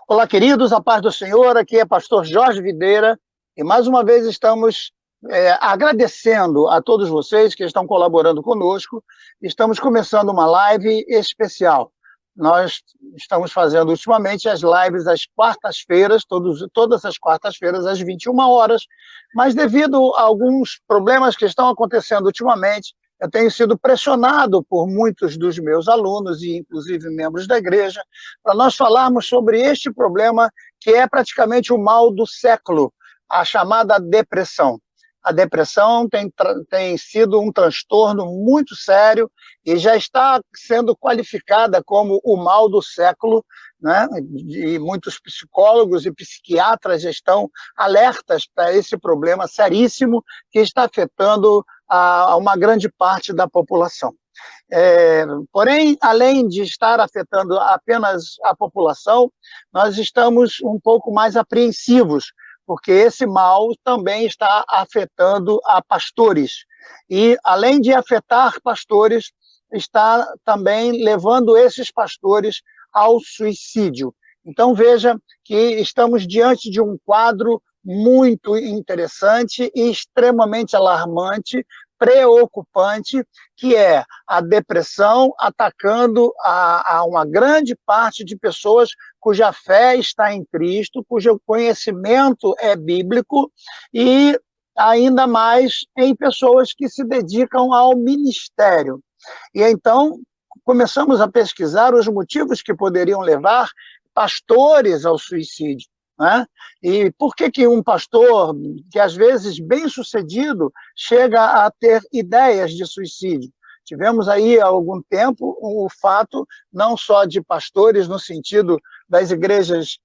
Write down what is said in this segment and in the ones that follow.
Olá, queridos, a paz do Senhor, aqui é pastor Jorge Videira, e mais uma vez estamos agradecendo a todos vocês que estão colaborando conosco. Estamos começando uma live especial. Nós estamos fazendo ultimamente as lives às quartas-feiras, todas as quartas-feiras às 21 horas, mas devido a alguns problemas que estão acontecendo ultimamente, eu tenho sido pressionado por muitos dos meus alunos e inclusive membros da igreja para nós falarmos sobre este problema que é praticamente o mal do século, a chamada depressão. A depressão tem sido um transtorno muito sério e já está sendo qualificada como o mal do século, né? E muitos psicólogos e psiquiatras já estão alertas para esse problema seríssimo que está afetando a uma grande parte da população. Porém, além de estar afetando apenas a população, nós estamos um pouco mais apreensivos, porque esse mal também está afetando a pastores. E, além de afetar pastores, está também levando esses pastores ao suicídio. Então, veja que estamos diante de um quadro muito interessante e extremamente alarmante, preocupante, que é a depressão atacando a uma grande parte de pessoas cuja fé está em Cristo, cujo conhecimento é bíblico, e ainda mais em pessoas que se dedicam ao ministério. E então começamos a pesquisar os motivos que poderiam levar pastores ao suicídio, né? E por que um pastor, que às vezes bem-sucedido, chega a ter ideias de suicídio? Tivemos aí há algum tempo o fato não só de pastores no sentido das igrejas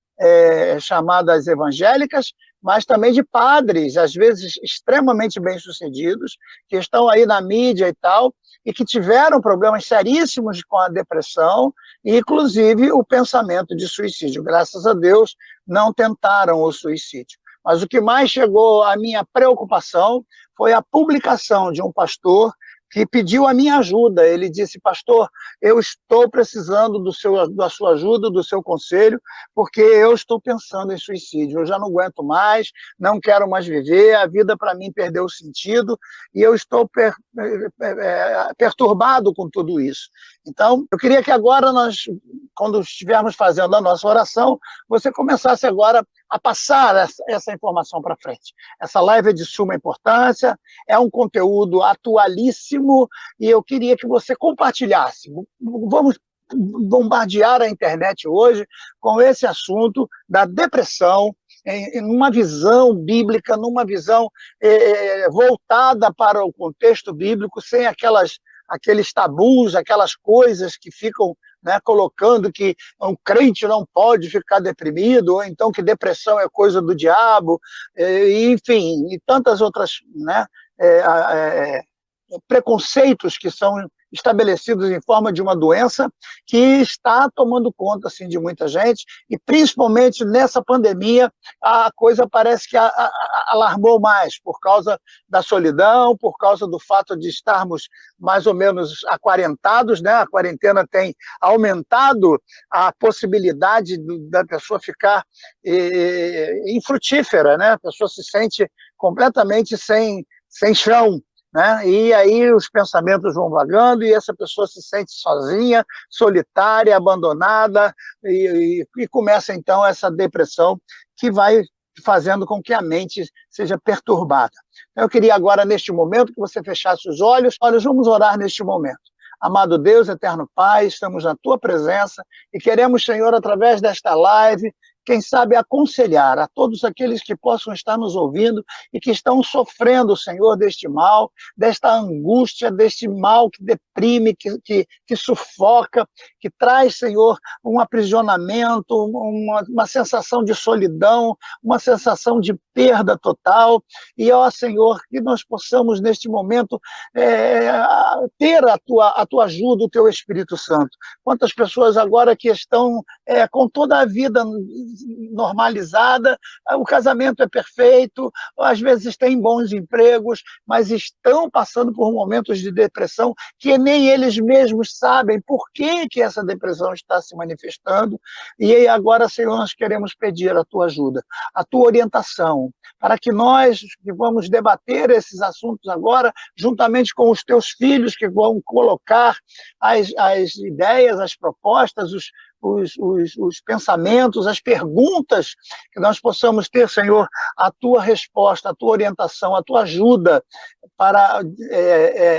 chamadas evangélicas, mas também de padres, às vezes extremamente bem-sucedidos, que estão aí na mídia e tal, e que tiveram problemas seríssimos com a depressão, e inclusive o pensamento de suicídio. Graças a Deus, não tentaram o suicídio. Mas o que mais chegou à minha preocupação foi a publicação de um pastor que pediu a minha ajuda. Ele disse: pastor, eu estou precisando da sua ajuda, do seu conselho, porque eu estou pensando em suicídio, eu já não aguento mais, não quero mais viver, a vida para mim perdeu o sentido, e eu estou perturbado com tudo isso. Então, eu queria que agora nós, quando estivermos fazendo a nossa oração, você começasse agora a passar essa informação para frente. Essa live é de suma importância, é um conteúdo atualíssimo, e eu queria que você compartilhasse. Vamos bombardear a internet hoje com esse assunto da depressão, numa visão bíblica, numa visão voltada para o contexto bíblico, sem aqueles tabus, aquelas coisas que ficam, né, colocando que um crente não pode ficar deprimido, ou então que depressão é coisa do diabo, enfim, e tantas outras, né, preconceitos que são estabelecidos em forma de uma doença que está tomando conta assim, de muita gente, e principalmente nessa pandemia a coisa parece que alarmou mais por causa da solidão, por causa do fato de estarmos mais ou menos aquarentados, né? A quarentena tem aumentado a possibilidade da pessoa ficar infrutífera, né? A pessoa se sente completamente sem chão, né? E aí os pensamentos vão vagando e essa pessoa se sente sozinha, solitária, abandonada, e começa então essa depressão que vai fazendo com que a mente seja perturbada. Eu queria agora, neste momento, que você fechasse os olhos. Olha, vamos orar neste momento. Amado Deus, eterno Pai, estamos na Tua presença e queremos, Senhor, através desta live, quem sabe aconselhar a todos aqueles que possam estar nos ouvindo e que estão sofrendo, Senhor, deste mal, desta angústia, deste mal que deprime, que sufoca, que traz, Senhor, um aprisionamento, uma sensação de solidão, uma sensação de perda total. E, ó Senhor, que nós possamos, neste momento, ter a tua ajuda, o Teu Espírito Santo. Quantas pessoas agora que estão com toda a vida normalizada, o casamento é perfeito, às vezes têm bons empregos, mas estão passando por momentos de depressão que nem eles mesmos sabem por que essa depressão está se manifestando. E agora, Senhor, nós queremos pedir a tua ajuda, a tua orientação, para que nós que vamos debater esses assuntos agora, juntamente com os teus filhos, que vão colocar as ideias, as propostas, os pensamentos, as perguntas, que nós possamos ter, Senhor, a tua resposta, a tua orientação, a tua ajuda para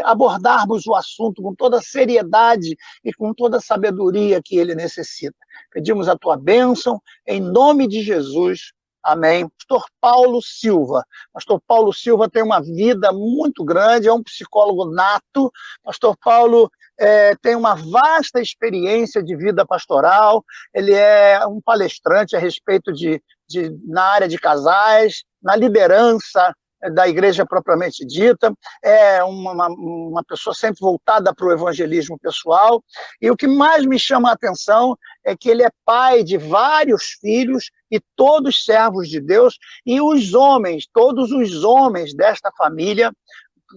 abordarmos o assunto com toda a seriedade e com toda a sabedoria que ele necessita. Pedimos a tua bênção, em nome de Jesus. Amém. Pastor Paulo Silva. Pastor Paulo Silva tem uma vida muito grande, é um psicólogo nato. Pastor Paulo tem uma vasta experiência de vida pastoral, ele é um palestrante a respeito na área de casais, na liderança da igreja propriamente dita, é uma pessoa sempre voltada para o evangelismo pessoal, e o que mais me chama a atenção é que ele é pai de vários filhos, e todos servos de Deus, e todos os homens desta família,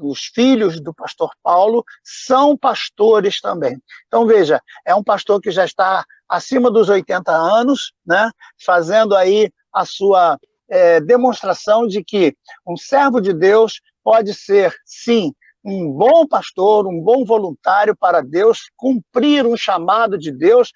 os filhos do pastor Paulo, são pastores também. Então, veja, é um pastor que já está acima dos 80 anos, né, fazendo aí a sua demonstração de que um servo de Deus pode ser, sim, um bom pastor, um bom voluntário para Deus, cumprir um chamado de Deus,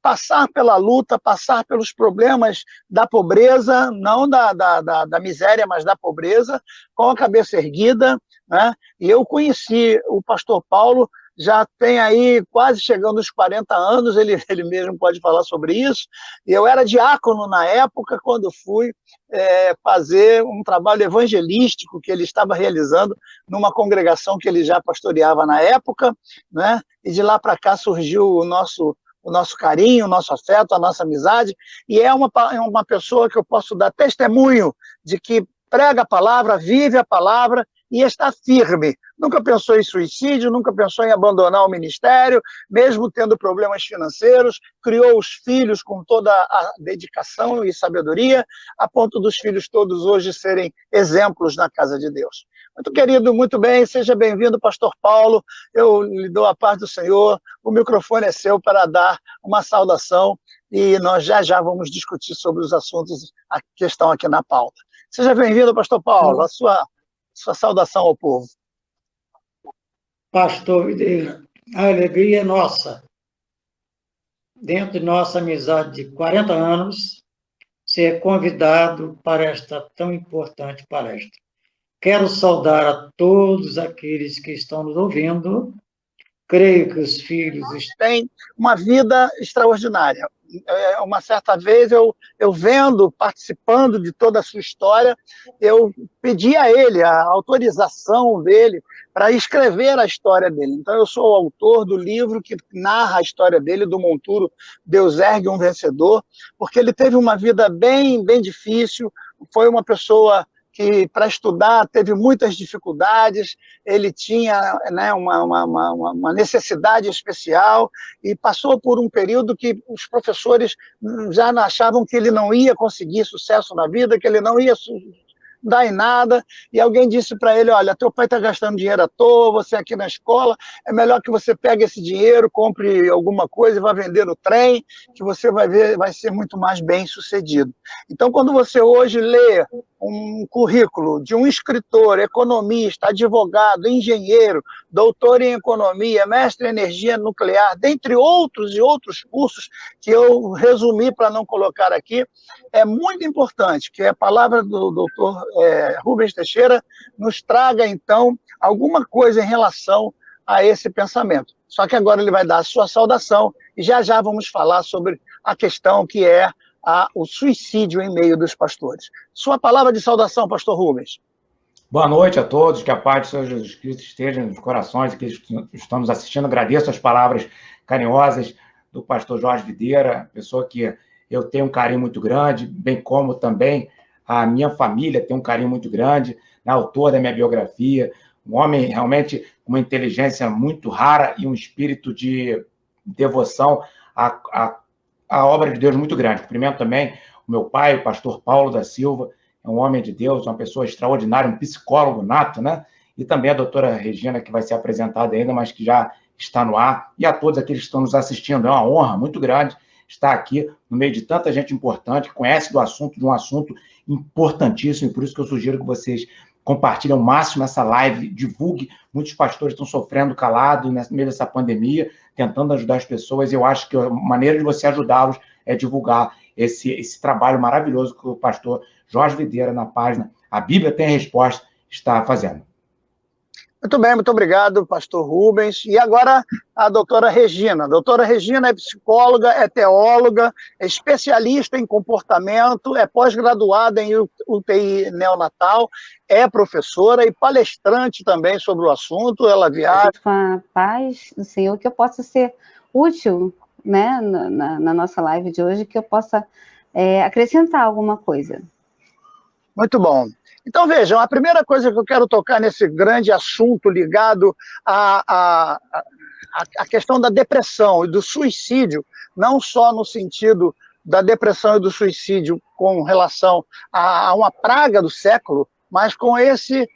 passar pela luta, passar pelos problemas da pobreza, não da miséria, mas da pobreza, com a cabeça erguida, né? E eu conheci o pastor Paulo, já tem aí quase chegando aos 40 anos, ele mesmo pode falar sobre isso. Eu era diácono na época, quando fui fazer um trabalho evangelístico que ele estava realizando numa congregação que ele já pastoreava na época, né? E de lá para cá surgiu o nosso carinho, o nosso afeto, a nossa amizade, e é uma pessoa que eu posso dar testemunho de que prega a palavra, vive a palavra e está firme. Nunca pensou em suicídio, nunca pensou em abandonar o ministério, mesmo tendo problemas financeiros, criou os filhos com toda a dedicação e sabedoria, a ponto dos filhos todos hoje serem exemplos na casa de Deus. Muito querido, muito bem, seja bem-vindo, pastor Paulo, eu lhe dou a paz do Senhor, o microfone é seu para dar uma saudação e nós já vamos discutir sobre os assuntos que estão aqui na pauta. Seja bem-vindo, pastor Paulo, a sua saudação ao povo. Pastor Videira, a alegria é nossa, dentro de nossa amizade de 40 anos, ser convidado para esta tão importante palestra. Quero saudar a todos aqueles que estão nos ouvindo. Creio que os filhos têm uma vida extraordinária. Uma certa vez, eu vendo, participando de toda a sua história, eu pedi a ele a autorização dele para escrever a história dele. Então, eu sou o autor do livro que narra a história dele, do Monturo, Deus Ergue um Vencedor, porque ele teve uma vida bem difícil, foi uma pessoa que, para estudar, teve muitas dificuldades, ele tinha, né, uma necessidade especial e passou por um período que os professores já achavam que ele não ia conseguir sucesso na vida, que ele não ia dar em nada, e alguém disse para ele, olha, teu pai está gastando dinheiro à toa, você aqui na escola, é melhor que você pegue esse dinheiro, compre alguma coisa e vá vender no trem, que você vai ver, vai ser muito mais bem sucedido. Então, quando você hoje lê um currículo de um escritor, economista, advogado, engenheiro, doutor em economia, mestre em energia nuclear, dentre outros e outros cursos que eu resumi para não colocar aqui, é muito importante que a palavra do doutor Rubens Teixeira nos traga, então, alguma coisa em relação a esse pensamento. Só que agora ele vai dar a sua saudação e já vamos falar sobre a questão que é o suicídio em meio dos pastores. Sua palavra de saudação, pastor Rubens. Boa noite a todos, que a paz do Senhor Jesus Cristo esteja nos corações que estamos assistindo. Agradeço as palavras carinhosas do pastor Jorge Videira, pessoa que eu tenho um carinho muito grande, bem como também a minha família tem um carinho muito grande, autor da minha biografia, um homem realmente com uma inteligência muito rara e um espírito de devoção à obra de Deus muito grande. Cumprimento também o meu pai, o pastor Paulo da Silva, é um homem de Deus, uma pessoa extraordinária, um psicólogo nato, né? E também a doutora Regina, que vai ser apresentada ainda, mas que já está no ar, e a todos aqueles que estão nos assistindo. É uma honra muito grande estar aqui no meio de tanta gente importante, que conhece do assunto, de um assunto importantíssimo, e por isso que eu sugiro que vocês compartilhem ao máximo essa live, divulgue. Muitos pastores estão sofrendo calado no meio dessa pandemia, tentando ajudar as pessoas, e eu acho que a maneira de você ajudá-los é divulgar esse trabalho maravilhoso que o pastor Jorge Videira, na página A Bíblia Tem a Resposta, está fazendo. Muito bem, muito obrigado, pastor Rubens. E agora a doutora Regina. A doutora Regina é psicóloga, é teóloga, é especialista em comportamento, é pós-graduada em UTI neonatal, é professora e palestrante também sobre o assunto. Ela viaja. Com a paz do Senhor, que eu possa ser útil, né, na nossa live de hoje, que eu possa acrescentar alguma coisa. Muito bom. Então, vejam, a primeira coisa que eu quero tocar nesse grande assunto ligado à questão da depressão e do suicídio, não só no sentido da depressão e do suicídio com relação a uma praga do século, mas com esse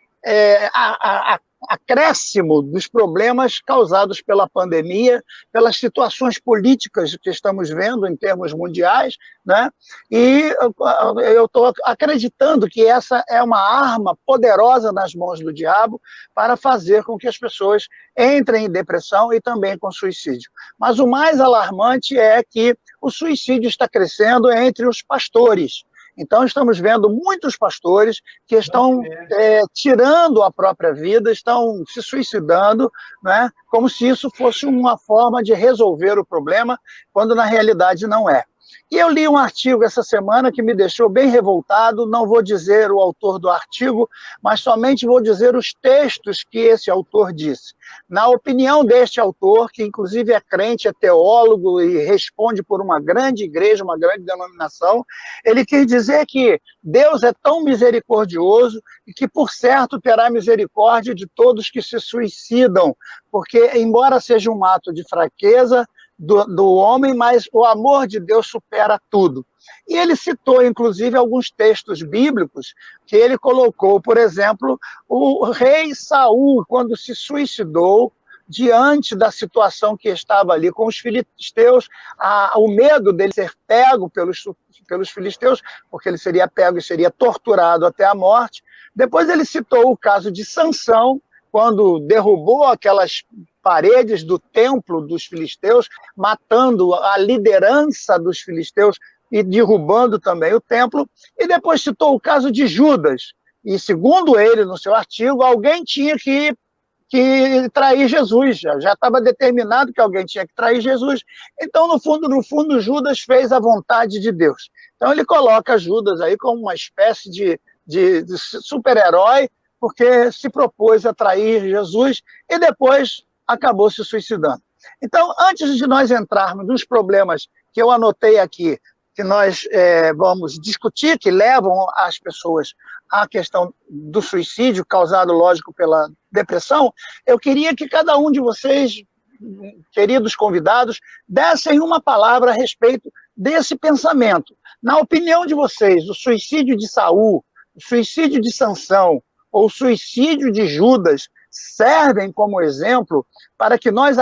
acréscimo dos problemas causados pela pandemia, pelas situações políticas que estamos vendo em termos mundiais, né? E eu estou acreditando que essa é uma arma poderosa nas mãos do diabo para fazer com que as pessoas entrem em depressão e também com suicídio. Mas o mais alarmante é que o suicídio está crescendo entre os pastores. Então, estamos vendo muitos pastores que estão tirando a própria vida, estão se suicidando, né, como se isso fosse uma forma de resolver o problema, quando na realidade não é. E eu li um artigo essa semana que me deixou bem revoltado, não vou dizer o autor do artigo, mas somente vou dizer os textos que esse autor disse. Na opinião deste autor, que inclusive é crente, é teólogo e responde por uma grande igreja, uma grande denominação, ele quis dizer que Deus é tão misericordioso e que, por certo, terá misericórdia de todos que se suicidam, porque, embora seja um ato de fraqueza do homem, mas o amor de Deus supera tudo. E ele citou, inclusive, alguns textos bíblicos que ele colocou, por exemplo, o rei Saul, quando se suicidou, diante da situação que estava ali com os filisteus, o medo dele ser pego pelos filisteus, porque ele seria pego e seria torturado até a morte. Depois ele citou o caso de Sansão, quando derrubou aquelas paredes do templo dos filisteus, matando a liderança dos filisteus e derrubando também o templo. E depois citou o caso de Judas. E, segundo ele, no seu artigo, alguém tinha que trair Jesus. Já estava determinado que alguém tinha que trair Jesus. Então, no fundo, Judas fez a vontade de Deus. Então, ele coloca Judas aí como uma espécie de super-herói, porque se propôs a trair Jesus e depois acabou se suicidando. Então, antes de nós entrarmos nos problemas que eu anotei aqui, que nós vamos discutir, que levam as pessoas à questão do suicídio, causado, lógico, pela depressão, eu queria que cada um de vocês, queridos convidados, dessem uma palavra a respeito desse pensamento. Na opinião de vocês, o suicídio de Saul, o suicídio de Sansão, ou o suicídio de Judas servem como exemplo para que nós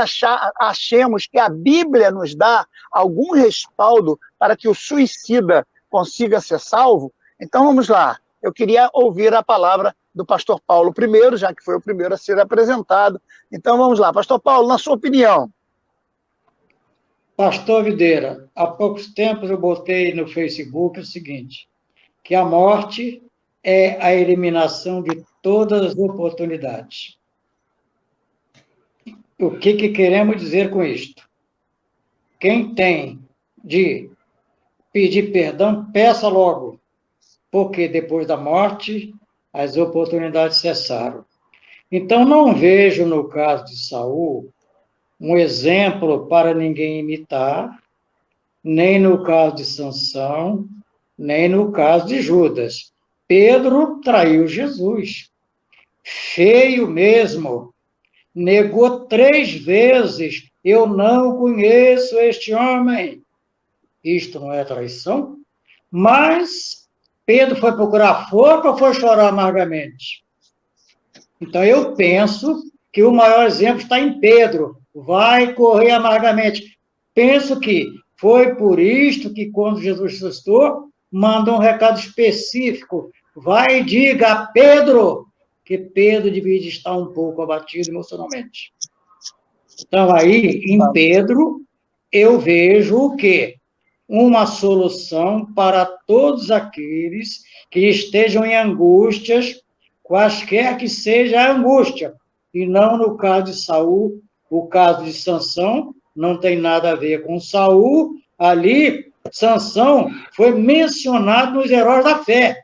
achemos que a Bíblia nos dá algum respaldo para que o suicida consiga ser salvo? Então vamos lá, eu queria ouvir a palavra do pastor Paulo primeiro, já que foi o primeiro a ser apresentado. Então vamos lá, pastor Paulo, na sua opinião. Pastor Videira, há poucos tempos eu botei no Facebook o seguinte, que a morte é a eliminação de todas as oportunidades. O que queremos dizer com isto? Quem tem de pedir perdão, peça logo, porque depois da morte as oportunidades cessaram. Então, não vejo no caso de Saul um exemplo para ninguém imitar, nem no caso de Sansão, nem no caso de Judas. Pedro traiu Jesus. Feio mesmo. Negou 3 vezes. Eu não conheço este homem. Isto não é traição? Mas Pedro foi procurar forca ou foi chorar amargamente? Então, eu penso que o maior exemplo está em Pedro. Vai correr amargamente. Penso que foi por isto que, quando Jesus ressuscitou, mandou um recado específico. Vai e diga a Pedro que Pedro devia de estar um pouco abatido emocionalmente. Então, aí, em Pedro, eu vejo o quê? Uma solução para todos aqueles que estejam em angústias, quaisquer que seja a angústia, e não no caso de Saul, o caso de Sansão, não tem nada a ver com Saul, ali, Sansão foi mencionado nos heróis da fé.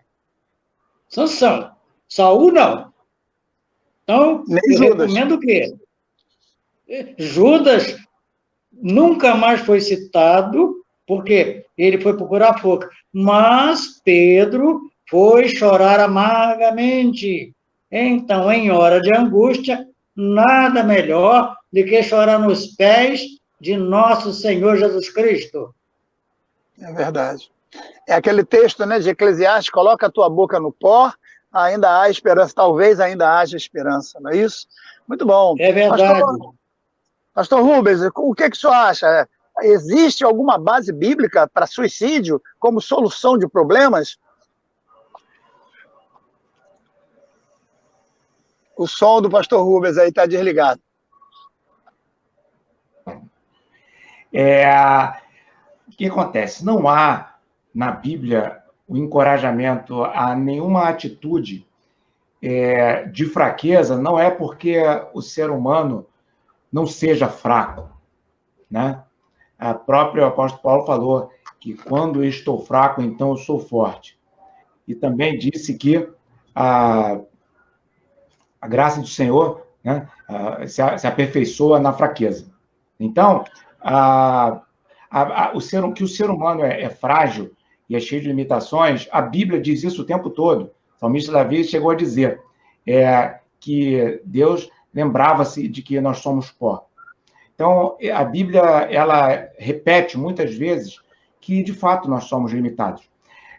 Sansão. Saul, não. Então, eu recomendo o quê? Judas nunca mais foi citado, porque ele foi procurar forca. Mas Pedro foi chorar amargamente. Então, em hora de angústia, nada melhor do que chorar nos pés de nosso Senhor Jesus Cristo. É verdade. É aquele texto, né, de Eclesiastes, coloca a tua boca no pó, ainda há esperança, talvez ainda haja esperança, não é isso? Muito bom. É verdade. Pastor Rubens, o que o senhor acha? Existe alguma base bíblica para suicídio como solução de problemas? O som do pastor Rubens aí está desligado. O que acontece? Não há na Bíblia o encorajamento a nenhuma atitude de fraqueza, não é porque o ser humano não seja fraco, né? A própria apóstolo Paulo falou que quando eu estou fraco, então eu sou forte. E também disse que a graça do Senhor, né, se aperfeiçoa na fraqueza. Então, que o ser humano é frágil e é cheio de limitações, a Bíblia diz isso o tempo todo. O salmista Davi chegou a dizer que Deus lembrava-se de que nós somos pó. Então, a Bíblia, ela repete muitas vezes que, de fato, nós somos limitados,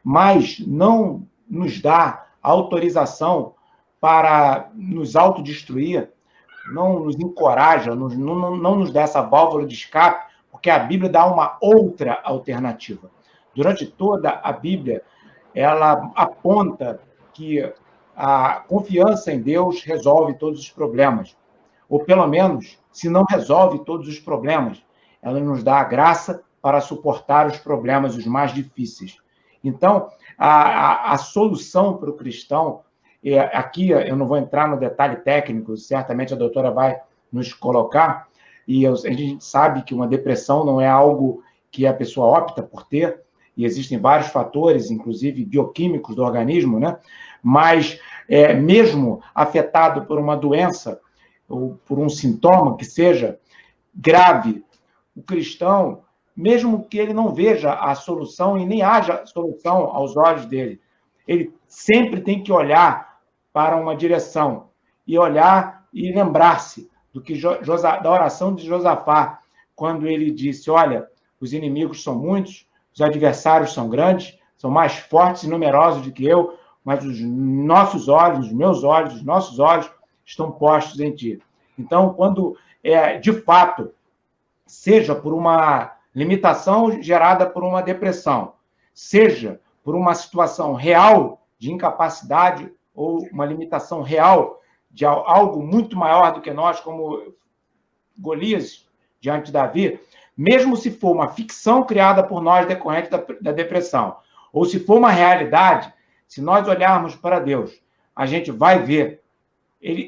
mas não nos dá autorização para nos autodestruir, não nos encoraja, não nos dá essa válvula de escape, porque a Bíblia dá uma outra alternativa. Durante toda a Bíblia, ela aponta que a confiança em Deus resolve todos os problemas, ou pelo menos, se não resolve todos os problemas, ela nos dá a graça para suportar os problemas os mais difíceis. Então, a solução para o cristão, aqui eu não vou entrar no detalhe técnico, certamente a doutora vai nos colocar, e a gente sabe que uma depressão não é algo que a pessoa opta por ter, e existem vários fatores, inclusive bioquímicos do organismo, né? Mas mesmo afetado por uma doença, ou por um sintoma que seja grave, o cristão, mesmo que ele não veja a solução e nem haja solução aos olhos dele, ele sempre tem que olhar para uma direção e olhar e lembrar-se da oração de Josafá, quando ele disse, olha, os inimigos são muitos, os adversários são grandes, são mais fortes e numerosos do que eu, mas os nossos olhos, os meus olhos, os nossos olhos estão postos em ti. Então, quando, de fato, seja por uma limitação gerada por uma depressão, seja por uma situação real de incapacidade ou uma limitação real de algo muito maior do que nós, como Golias diante de Davi, mesmo se for uma ficção criada por nós decorrente da depressão, ou se for uma realidade, se nós olharmos para Deus, a gente vai ver,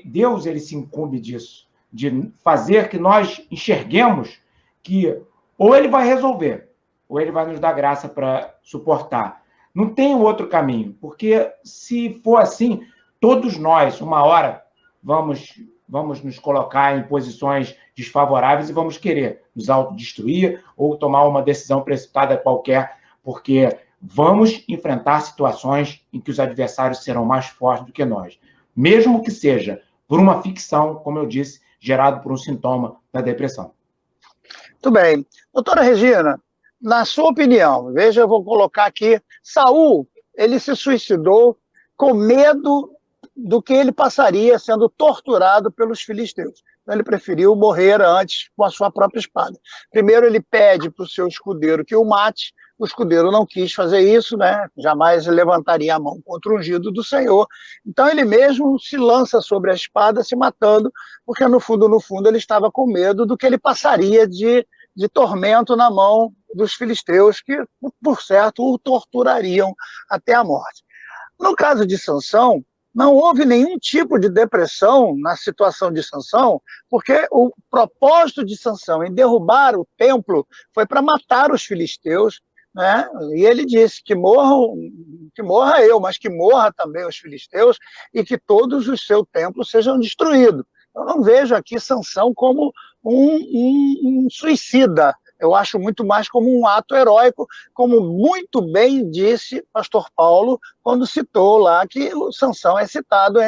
Deus ele se incumbe disso, de fazer que nós enxerguemos que ou ele vai resolver, ou ele vai nos dar graça para suportar. Não tem outro caminho, porque se for assim, todos nós, uma hora, vamos nos colocar em posições desfavoráveis e vamos querer nos autodestruir ou tomar uma decisão precipitada qualquer, porque vamos enfrentar situações em que os adversários serão mais fortes do que nós, mesmo que seja por uma ficção, como eu disse, gerado por um sintoma da depressão. Muito bem. Doutora Regina, na sua opinião, veja, eu vou colocar aqui, Saul, ele se suicidou com medo do que ele passaria sendo torturado pelos filisteus. Então, ele preferiu morrer antes com a sua própria espada. Primeiro, ele pede para o seu escudeiro que o mate. O escudeiro não quis fazer isso, né? Jamais levantaria a mão contra o ungido do Senhor. Então, ele mesmo se lança sobre a espada, se matando, porque, no fundo, ele estava com medo do que ele passaria de tormento na mão dos filisteus, que, por certo, o torturariam até a morte. No caso de Sansão, não houve nenhum tipo de depressão na situação de Sansão, porque o propósito de Sansão em derrubar o templo foi para matar os filisteus, né? E ele disse que morra eu, mas que morra também os filisteus e que todos os seus templos sejam destruídos. Eu não vejo aqui Sansão como um suicida. Eu acho muito mais como um ato heróico, como muito bem disse pastor Paulo, quando citou lá que o Sansão é citado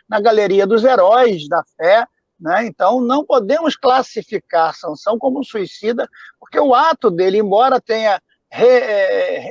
na galeria dos heróis da fé, né? Então, não podemos classificar Sansão como um suicida, porque o ato dele, embora tenha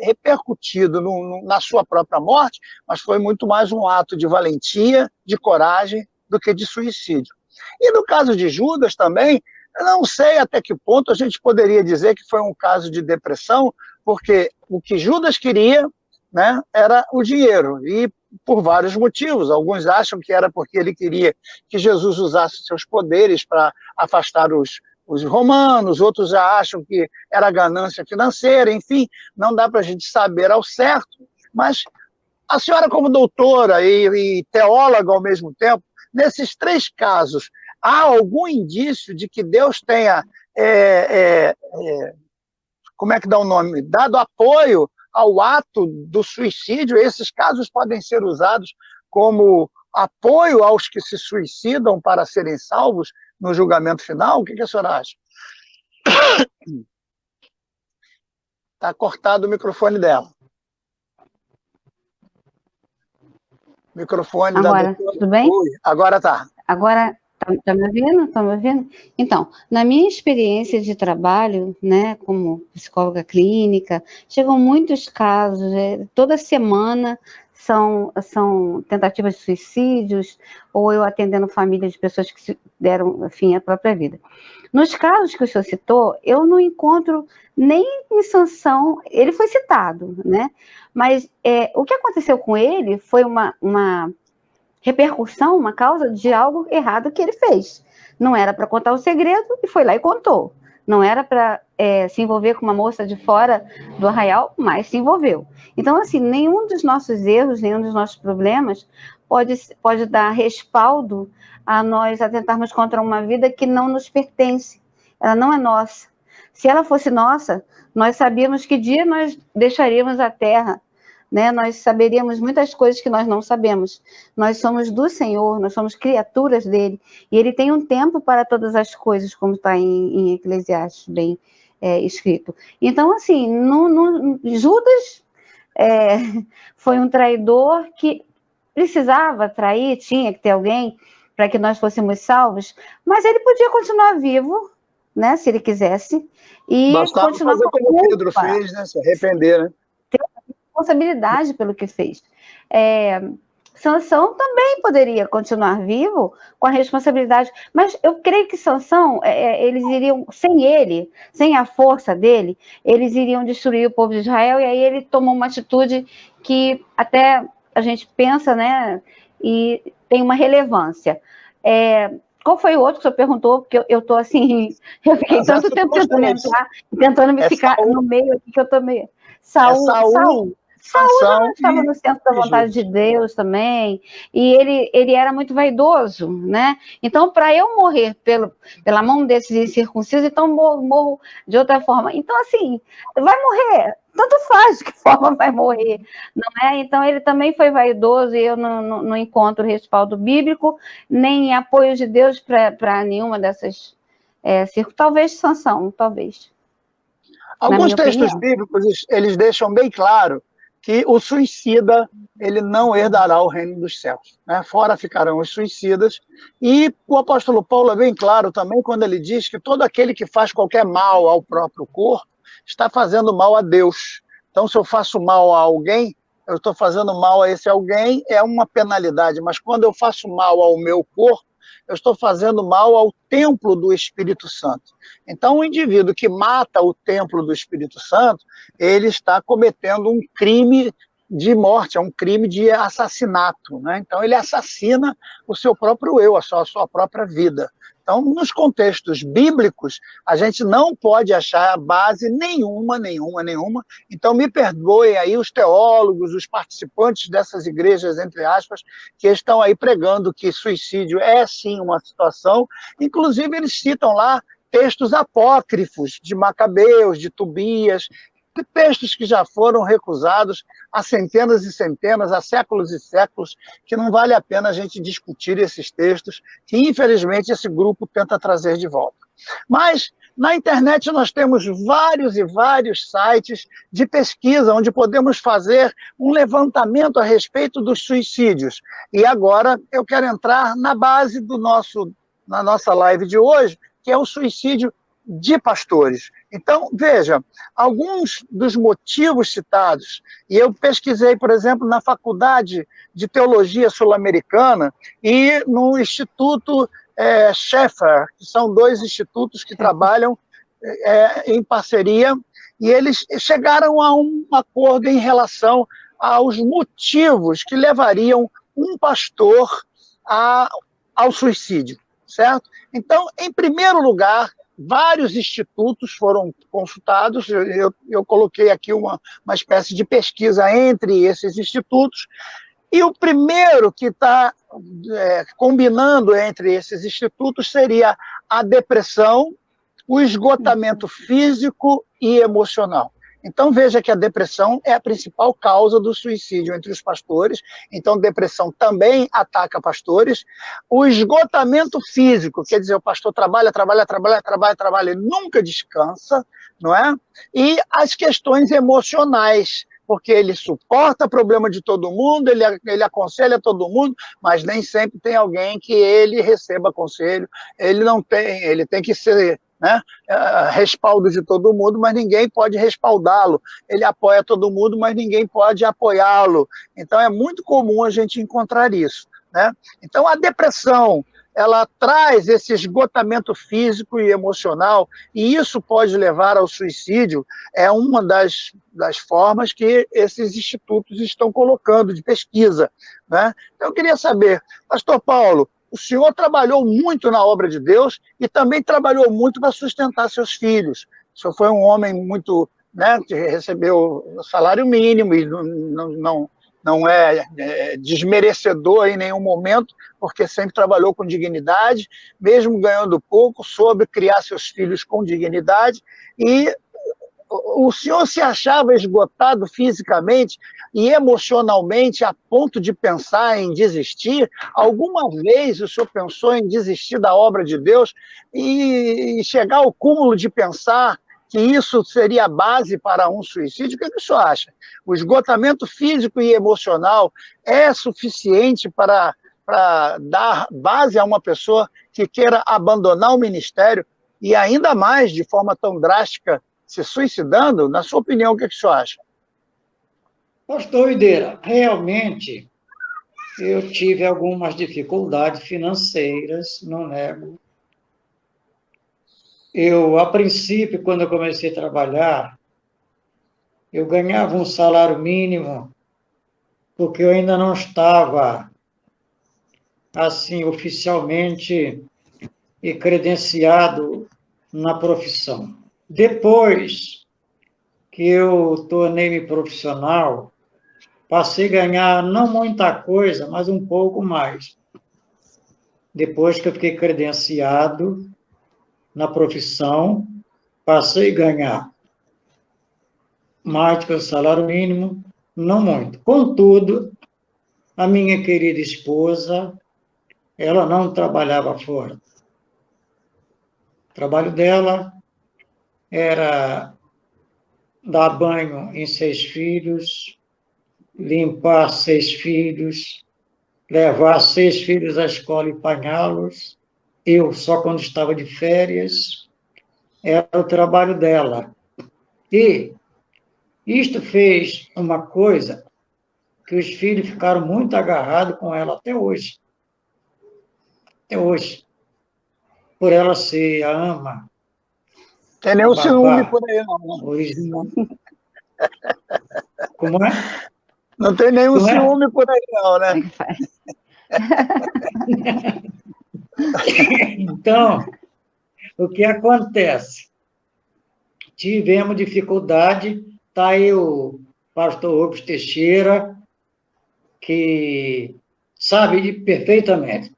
repercutido na sua própria morte, mas foi muito mais um ato de valentia, de coragem, do que de suicídio. E no caso de Judas também, eu não sei até que ponto a gente poderia dizer que foi um caso de depressão, porque o que Judas queria, né, era o dinheiro, e por vários motivos. Alguns acham que era porque ele queria que Jesus usasse seus poderes para afastar os romanos, outros já acham que era ganância financeira, enfim, não dá para a gente saber ao certo, mas a senhora, como doutora e teóloga ao mesmo tempo, nesses três casos, há algum indício de que Deus tenha, como é que dá o nome? Dado apoio ao ato do suicídio? Esses casos podem ser usados como apoio aos que se suicidam para serem salvos no julgamento final? O que a senhora acha? Está cortado o microfone dela. Microfone agora, da doutora. Tudo bem? Oi, agora está. Agora, tá me ouvindo? Tá me ouvindo? Então, na minha experiência de trabalho, né, como psicóloga clínica, chegam muitos casos, toda semana são tentativas de suicídios, ou eu atendendo famílias de pessoas que deram fim à própria vida. Nos casos que o senhor citou, eu não encontro nem em Sansão, ele foi citado, né? Mas o que aconteceu com ele foi uma repercussão, uma causa de algo errado que ele fez. Não era para contar o segredo e foi lá e contou. Não era para se envolver com uma moça de fora do arraial, mas se envolveu. Então, assim, nenhum dos nossos erros, nenhum dos nossos problemas pode dar respaldo a nós atentarmos contra uma vida que não nos pertence. Ela não é nossa. Se ela fosse nossa, nós sabíamos que dia nós deixaríamos a terra, né? Nós saberíamos muitas coisas que nós não sabemos. Nós somos do Senhor, nós somos criaturas dele, e ele tem um tempo para todas as coisas, como está em Eclesiastes, bem escrito. Então, assim, Judas foi um traidor que precisava trair, tinha que ter alguém para que nós fôssemos salvos, mas ele podia continuar vivo, né, se ele quisesse, e bastava continuar fazer como culpa. Pedro fez, né, se arrepender, né? Responsabilidade pelo que fez. Sansão também poderia continuar vivo com a responsabilidade, mas eu creio que Sansão, eles iriam, sem a força dele, eles iriam destruir o povo de Israel, e aí ele tomou uma atitude que até a gente pensa, né, e tem uma relevância. Qual foi o outro que o senhor perguntou? Porque eu estou assim, eu fiquei tanto tempo tentando entrar, tentando me ficar Saul. No meio aqui, que eu estou meio... Saul estava no centro da vontade de Deus também, e ele era muito vaidoso, né? Então, para eu morrer pela mão desses incircuncisos, então morro de outra forma. Então, assim, vai morrer, tanto faz de que forma vai morrer, não é? Então, ele também foi vaidoso, e eu não encontro respaldo bíblico, nem apoio de Deus para nenhuma dessas circunstâncias. Talvez Sansão, talvez. Alguns textos bíblicos, eles deixam bem claro que o suicida, ele não herdará o reino dos céus, né? Fora ficarão os suicidas. E o apóstolo Paulo é bem claro também quando ele diz que todo aquele que faz qualquer mal ao próprio corpo, está fazendo mal a Deus. Então, se eu faço mal a alguém, eu estou fazendo mal a esse alguém, é uma penalidade, mas quando eu faço mal ao meu corpo, eu estou fazendo mal ao templo do Espírito Santo. Então, o indivíduo que mata o templo do Espírito Santo, ele está cometendo um crime de morte, é um crime de assassinato, né? Então, ele assassina o seu próprio eu, a sua própria vida. Então, nos contextos bíblicos, a gente não pode achar base nenhuma. Então, me perdoem aí os teólogos, os participantes dessas igrejas, entre aspas, que estão aí pregando que suicídio é, sim, uma situação. Inclusive, eles citam lá textos apócrifos de Macabeus, de Tobias, textos que já foram recusados há centenas e centenas, há séculos e séculos, que não vale a pena a gente discutir esses textos, que infelizmente esse grupo tenta trazer de volta. Mas na internet nós temos vários e vários sites de pesquisa, onde podemos fazer um levantamento a respeito dos suicídios. E agora eu quero entrar na base na nossa live de hoje, que é o suicídio de pastores. Então, veja, alguns dos motivos citados, e eu pesquisei, por exemplo, na Faculdade de Teologia Sul-Americana e no Instituto Schaeffer, que são dois institutos que trabalham em parceria, e eles chegaram a um acordo em relação aos motivos que levariam um pastor ao suicídio, certo? Então, em primeiro lugar, vários institutos foram consultados, eu coloquei aqui uma espécie de pesquisa entre esses institutos, e o primeiro que está combinando entre esses institutos seria a depressão, o esgotamento físico e emocional. Então, veja que a depressão é a principal causa do suicídio entre os pastores. Então, depressão também ataca pastores. O esgotamento físico, quer dizer, o pastor trabalha, ele nunca descansa, não é? E as questões emocionais, porque ele suporta problema de todo mundo, ele aconselha todo mundo, mas nem sempre tem alguém que ele receba conselho. Ele tem que ser... né? Respaldo de todo mundo, mas ninguém pode respaldá-lo. Ele apoia todo mundo, mas ninguém pode apoiá-lo. Então, é muito comum a gente encontrar isso, né? Então, a depressão, ela traz esse esgotamento físico e emocional, e isso pode levar ao suicídio, é uma das formas que esses institutos estão colocando de pesquisa, né? Então, eu queria saber, Pastor Paulo, o senhor trabalhou muito na obra de Deus e também trabalhou muito para sustentar seus filhos. O senhor foi um homem muito, né, que recebeu o salário mínimo e não é desmerecedor em nenhum momento, porque sempre trabalhou com dignidade, mesmo ganhando pouco, soube criar seus filhos com dignidade. E o senhor se achava esgotado fisicamente e emocionalmente a ponto de pensar em desistir? Alguma vez o senhor pensou em desistir da obra de Deus e chegar ao cúmulo de pensar que isso seria a base para um suicídio? O que o senhor acha? O esgotamento físico e emocional é suficiente para dar base a uma pessoa que queira abandonar o ministério e ainda mais de forma tão drástica se suicidando? Na sua opinião, o que o senhor acha? Pastor Videira, realmente eu tive algumas dificuldades financeiras, não nego. A princípio, quando eu comecei a trabalhar, eu ganhava um salário mínimo, porque eu ainda não estava, assim, oficialmente e credenciado na profissão. Depois que eu tornei-me profissional, passei a ganhar não muita coisa, mas um pouco mais. Depois que eu fiquei credenciado na profissão, passei a ganhar mais que o salário mínimo, não muito. Contudo, a minha querida esposa, ela não trabalhava fora. O trabalho dela era dar banho em 6 filhos, limpar 6 filhos, levar 6 filhos à escola e apanhá-los. Eu, só quando estava de férias, era o trabalho dela. E isto fez uma coisa que os filhos ficaram muito agarrados com ela até hoje. Até hoje. Por ela ser a ama. Tem nenhum ciúme por aí, não. Original. Como é? Não tem nenhum Como é? ciúme por aí, não, né? Então, o que acontece? Tivemos dificuldade, está aí o pastor Rubens Teixeira, que sabe perfeitamente.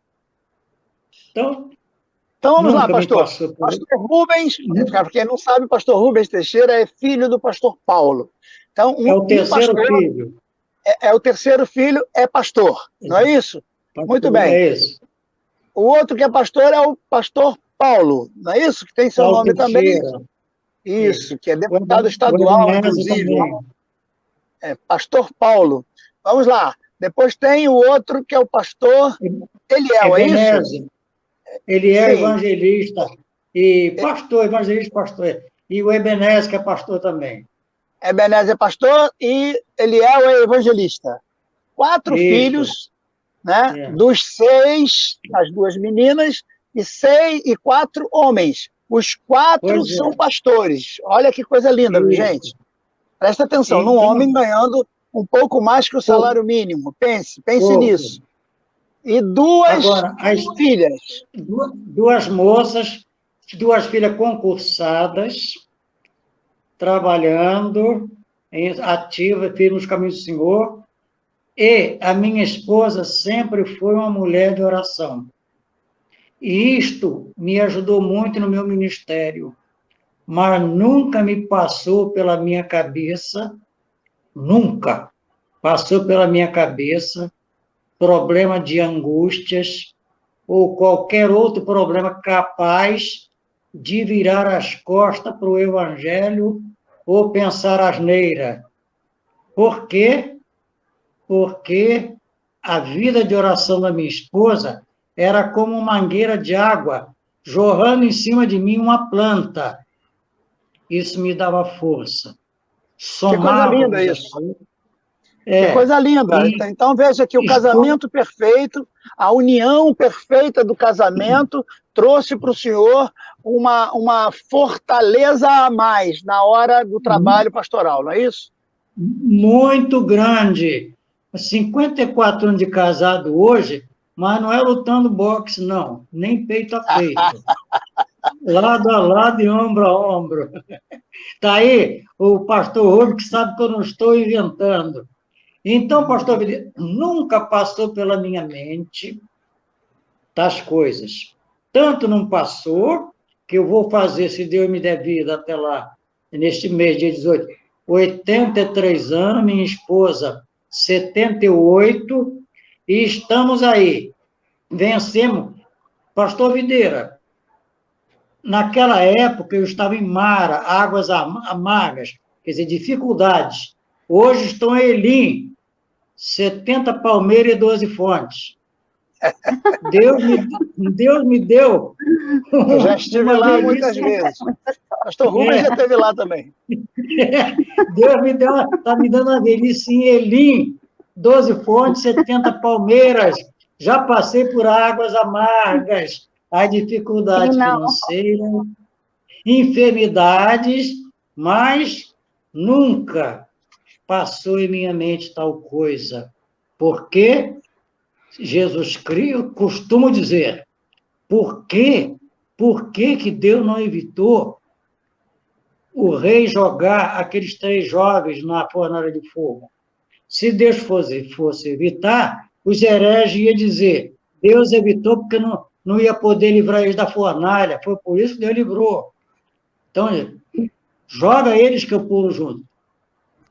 Então vamos lá, nunca me pastor. passou por isso. Pastor Rubens, para quem não sabe, pastor Rubens Teixeira é filho do pastor Paulo. Então, É o terceiro pastor, filho. é o terceiro filho, é pastor, não é isso? Muito bem. É isso. O outro que é pastor é o pastor Paulo, não é isso? Que tem seu Paulo nome Teixeira. também. Isso, que é deputado estadual, o Ebenezer inclusive. também. É, pastor Paulo. Vamos lá. Depois tem o outro que é o pastor Eliel, é isso? Ebenezer. Ele é Sim. evangelista. E pastor, evangelista, pastor. E o Ebenezer, que é pastor também. Ebenezer é pastor e Eliel é evangelista. 4 Isso. filhos, né? É. Dos 6, as 2 meninas, e 4 homens. Os 4 Pois é. são pastores. Olha que coisa linda, Isso. gente. Presta atenção, Então, num homem ganhando um pouco mais que o salário mínimo. Pense pouco. nisso. E 2 Agora, filhas. 2 moças, 2 filhas concursadas, trabalhando, ativa, firme nos caminhos do Senhor. E a minha esposa sempre foi uma mulher de oração. E isto me ajudou muito no meu ministério. Mas nunca me passou pela minha cabeça, nunca passou pela minha cabeça problema de angústias ou qualquer outro problema capaz de virar as costas para o Evangelho ou pensar asneira. Por quê? Porque a vida de oração da minha esposa era como uma mangueira de água jorrando em cima de mim uma planta. Isso me dava força. Que coisa linda isso. Que coisa linda. Então, veja que o casamento perfeito, a união perfeita do casamento, trouxe para o senhor uma fortaleza a mais na hora do trabalho pastoral, não é isso? Muito grande. 54 anos de casado hoje, mas não é lutando boxe, não. Nem peito a peito. Lado a lado e ombro a ombro. Está aí o pastor Rubens, que sabe que eu não estou inventando. Então, pastor Videira, nunca passou pela minha mente das coisas. Tanto não passou, que eu vou fazer, se Deus me der vida até lá, neste mês, dia 18, 83 anos, minha esposa, 78, e estamos aí. Vencemos. Pastor Videira, naquela época eu estava em Mara, águas amargas, quer dizer, dificuldades. Hoje estou em Elim, 70 palmeiras e 12 fontes. Deus me deu. Eu já estive lá muitas vezes. Pastor Rubens já esteve lá também. Deus me deu, está me dando uma velhice em Elim, 12 fontes, 70 palmeiras. Já passei por águas amargas, as dificuldades financeiras, enfermidades, mas nunca passou em minha mente tal coisa. Porque Jesus Cristo, costumo dizer, por que que Deus não evitou o rei jogar aqueles 3 jovens na fornalha de fogo? Se Deus fosse evitar, os hereges iam dizer, Deus evitou porque não ia poder livrar eles da fornalha, foi por isso que Deus livrou. Então, joga eles que eu pulo junto.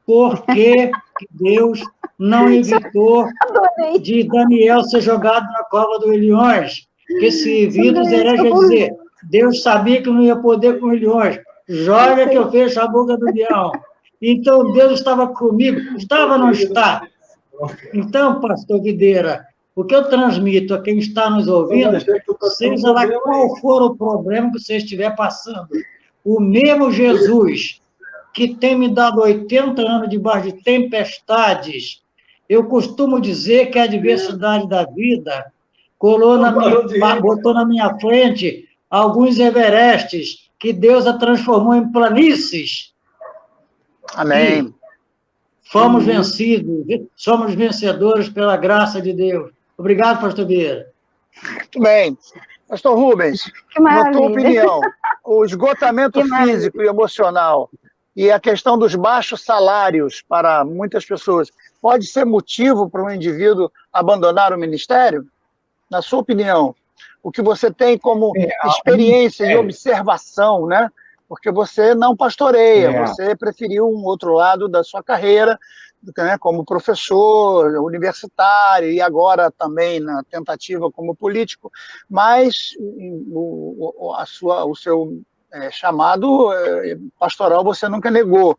Por que Deus não evitou de Daniel ser jogado na cova dos leões? Porque se vir os hereges dizer, Deus sabia que não ia poder com os leões, joga que eu fecho a boca do leão. Então, Deus estava comigo. Estava ou não está? Então, pastor Videira, o que eu transmito a quem está nos ouvindo, seja lá qual for o problema que você estiver passando, o mesmo Jesus que tem me dado 80 anos debaixo de tempestades. Eu costumo dizer que a adversidade da vida botou na minha frente alguns Everestes que Deus a transformou em planícies. Amém. E fomos vencidos, somos vencedores pela graça de Deus. Obrigado, pastor Vieira. Muito bem. Pastor Rubens, na tua opinião, o esgotamento físico e emocional e a questão dos baixos salários para muitas pessoas pode ser motivo para um indivíduo abandonar o ministério? Na sua opinião, o que você tem como experiência e observação, né? Porque você não pastoreia, você preferiu um outro lado da sua carreira, né, como professor universitário e agora também na tentativa como político, mas o seu chamado pastoral você nunca negou.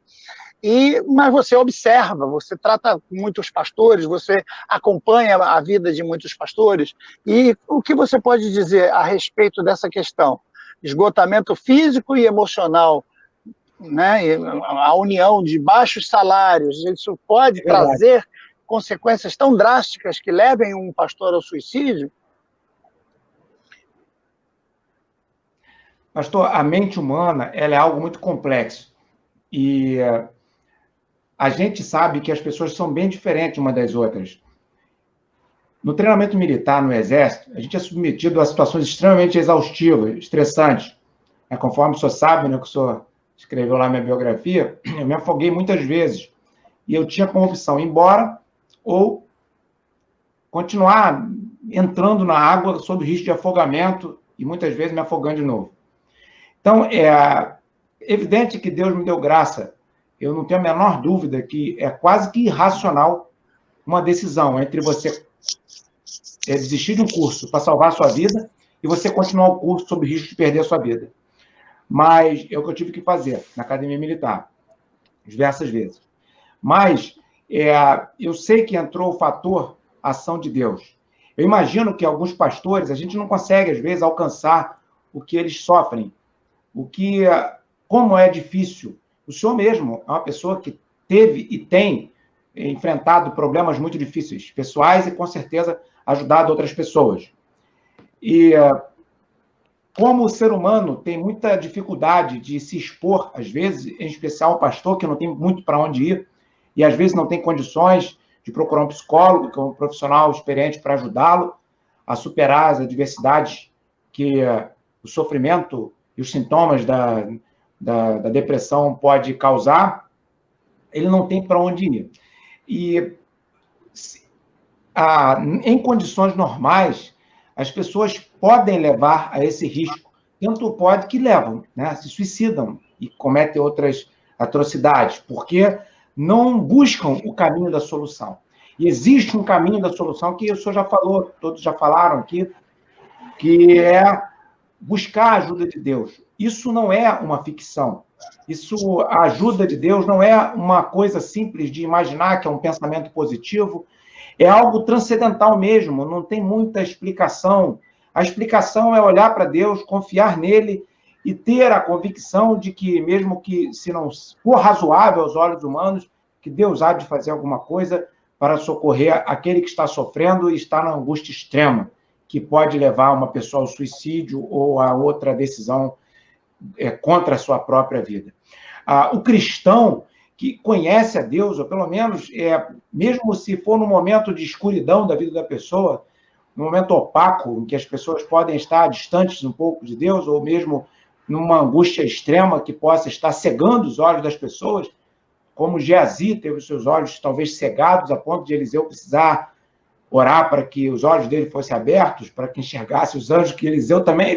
Mas você observa, você trata muitos pastores, você acompanha a vida de muitos pastores, e o que você pode dizer a respeito dessa questão? Esgotamento físico e emocional, né? A união de baixos salários, isso pode trazer consequências tão drásticas que levem um pastor ao suicídio? Pastor, a mente humana ela é algo muito complexo. E a gente sabe que as pessoas são bem diferentes umas das outras. No treinamento militar, no Exército, a gente é submetido a situações extremamente exaustivas, estressantes. Conforme o senhor sabe, né, que o senhor escreveu lá na minha biografia, eu me afoguei muitas vezes. E eu tinha como opção ir embora ou continuar entrando na água sob risco de afogamento e muitas vezes me afogando de novo. Então, é evidente que Deus me deu graça. Eu não tenho a menor dúvida que é quase que irracional uma decisão entre você desistir de um curso para salvar a sua vida e você continuar o curso sob risco de perder a sua vida. Mas é o que eu tive que fazer na academia militar, diversas vezes. Mas eu sei que entrou o fator ação de Deus. Eu imagino que alguns pastores, a gente não consegue, às vezes, alcançar o que eles sofrem, como é difícil. O senhor mesmo é uma pessoa que teve e tem enfrentado problemas muito difíceis, pessoais, e com certeza ajudado outras pessoas. E como o ser humano tem muita dificuldade de se expor, às vezes, em especial o pastor, que não tem muito para onde ir, e às vezes não tem condições de procurar um psicólogo, que é um profissional experiente para ajudá-lo a superar as adversidades que o sofrimento e os sintomas da depressão pode causar, ele não tem para onde ir. E em condições normais, as pessoas podem levar a esse risco, tanto pode que levam, né, se suicidam e cometem outras atrocidades, porque não buscam o caminho da solução. E existe um caminho da solução que o senhor já falou, todos já falaram aqui, que é buscar a ajuda de Deus. Isso não é uma ficção. A ajuda de Deus não é uma coisa simples de imaginar que é um pensamento positivo, é algo transcendental mesmo, não tem muita explicação. A explicação é olhar para Deus, confiar nele e ter a convicção de que, mesmo que se não for razoável aos olhos humanos, que Deus há de fazer alguma coisa para socorrer aquele que está sofrendo e está na angústia extrema, que pode levar uma pessoa ao suicídio ou a outra decisão contra a sua própria vida. O cristão que conhece a Deus, ou pelo menos, mesmo se for no momento de escuridão da vida da pessoa, no momento opaco, em que as pessoas podem estar distantes um pouco de Deus, ou mesmo numa angústia extrema que possa estar cegando os olhos das pessoas, como Geazi teve os seus olhos talvez cegados, a ponto de Eliseu precisar orar para que os olhos dele fossem abertos, para que enxergasse os anjos, que Eliseu também,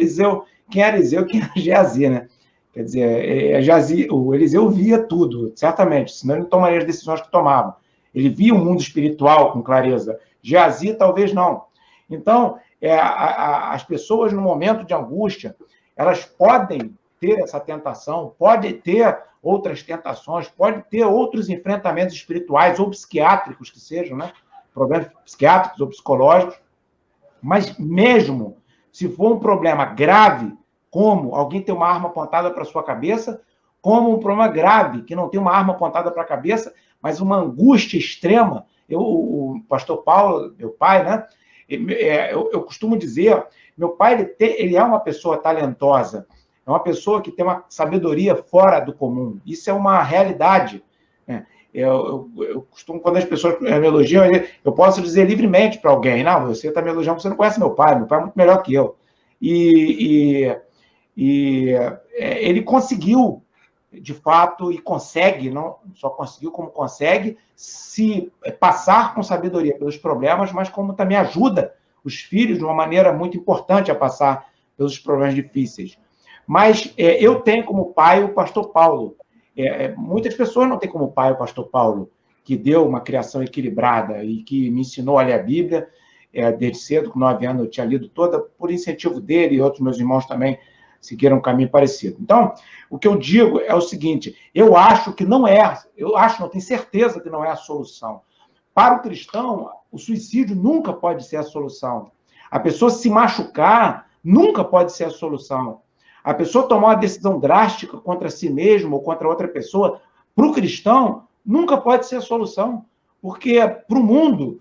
quem era Eliseu, quem era Geazi, né? Quer dizer, o Eliseu via tudo, certamente, senão ele não tomaria as decisões que tomava. Ele via o mundo espiritual com clareza. Geazi, talvez não. Então, as pessoas, no momento de angústia, elas podem ter essa tentação, pode ter outras tentações, pode ter outros enfrentamentos espirituais ou psiquiátricos que sejam, né? Problemas psiquiátricos ou psicológicos, mas mesmo se for um problema grave, como alguém ter uma arma apontada para a sua cabeça, como um problema grave, que não tem uma arma apontada para a cabeça, mas uma angústia extrema. O pastor Paulo, meu pai, né? Eu costumo dizer, meu pai ele é uma pessoa talentosa, é uma pessoa que tem uma sabedoria fora do comum. Isso é uma realidade, né? Eu costumo, quando as pessoas me elogiam, eu posso dizer livremente para alguém, não, você está me elogiando porque você não conhece meu pai é muito melhor que eu. E ele conseguiu, de fato, e consegue, não só conseguiu, como consegue se passar com sabedoria pelos problemas, mas como também ajuda os filhos de uma maneira muito importante a passar pelos problemas difíceis. Mas eu tenho como pai o pastor Paulo. Muitas pessoas não têm como pai o pastor Paulo, que deu uma criação equilibrada e que me ensinou a ler a Bíblia desde cedo, com 9 anos eu tinha lido toda, por incentivo dele, e outros meus irmãos também seguiram um caminho parecido. Então, o que eu digo é o seguinte, eu acho, não tenho certeza que não é a solução. Para o cristão, o suicídio nunca pode ser a solução. A pessoa se machucar nunca pode ser a solução. A pessoa tomar uma decisão drástica contra si mesmo ou contra outra pessoa, para o cristão, nunca pode ser a solução. Porque para o mundo,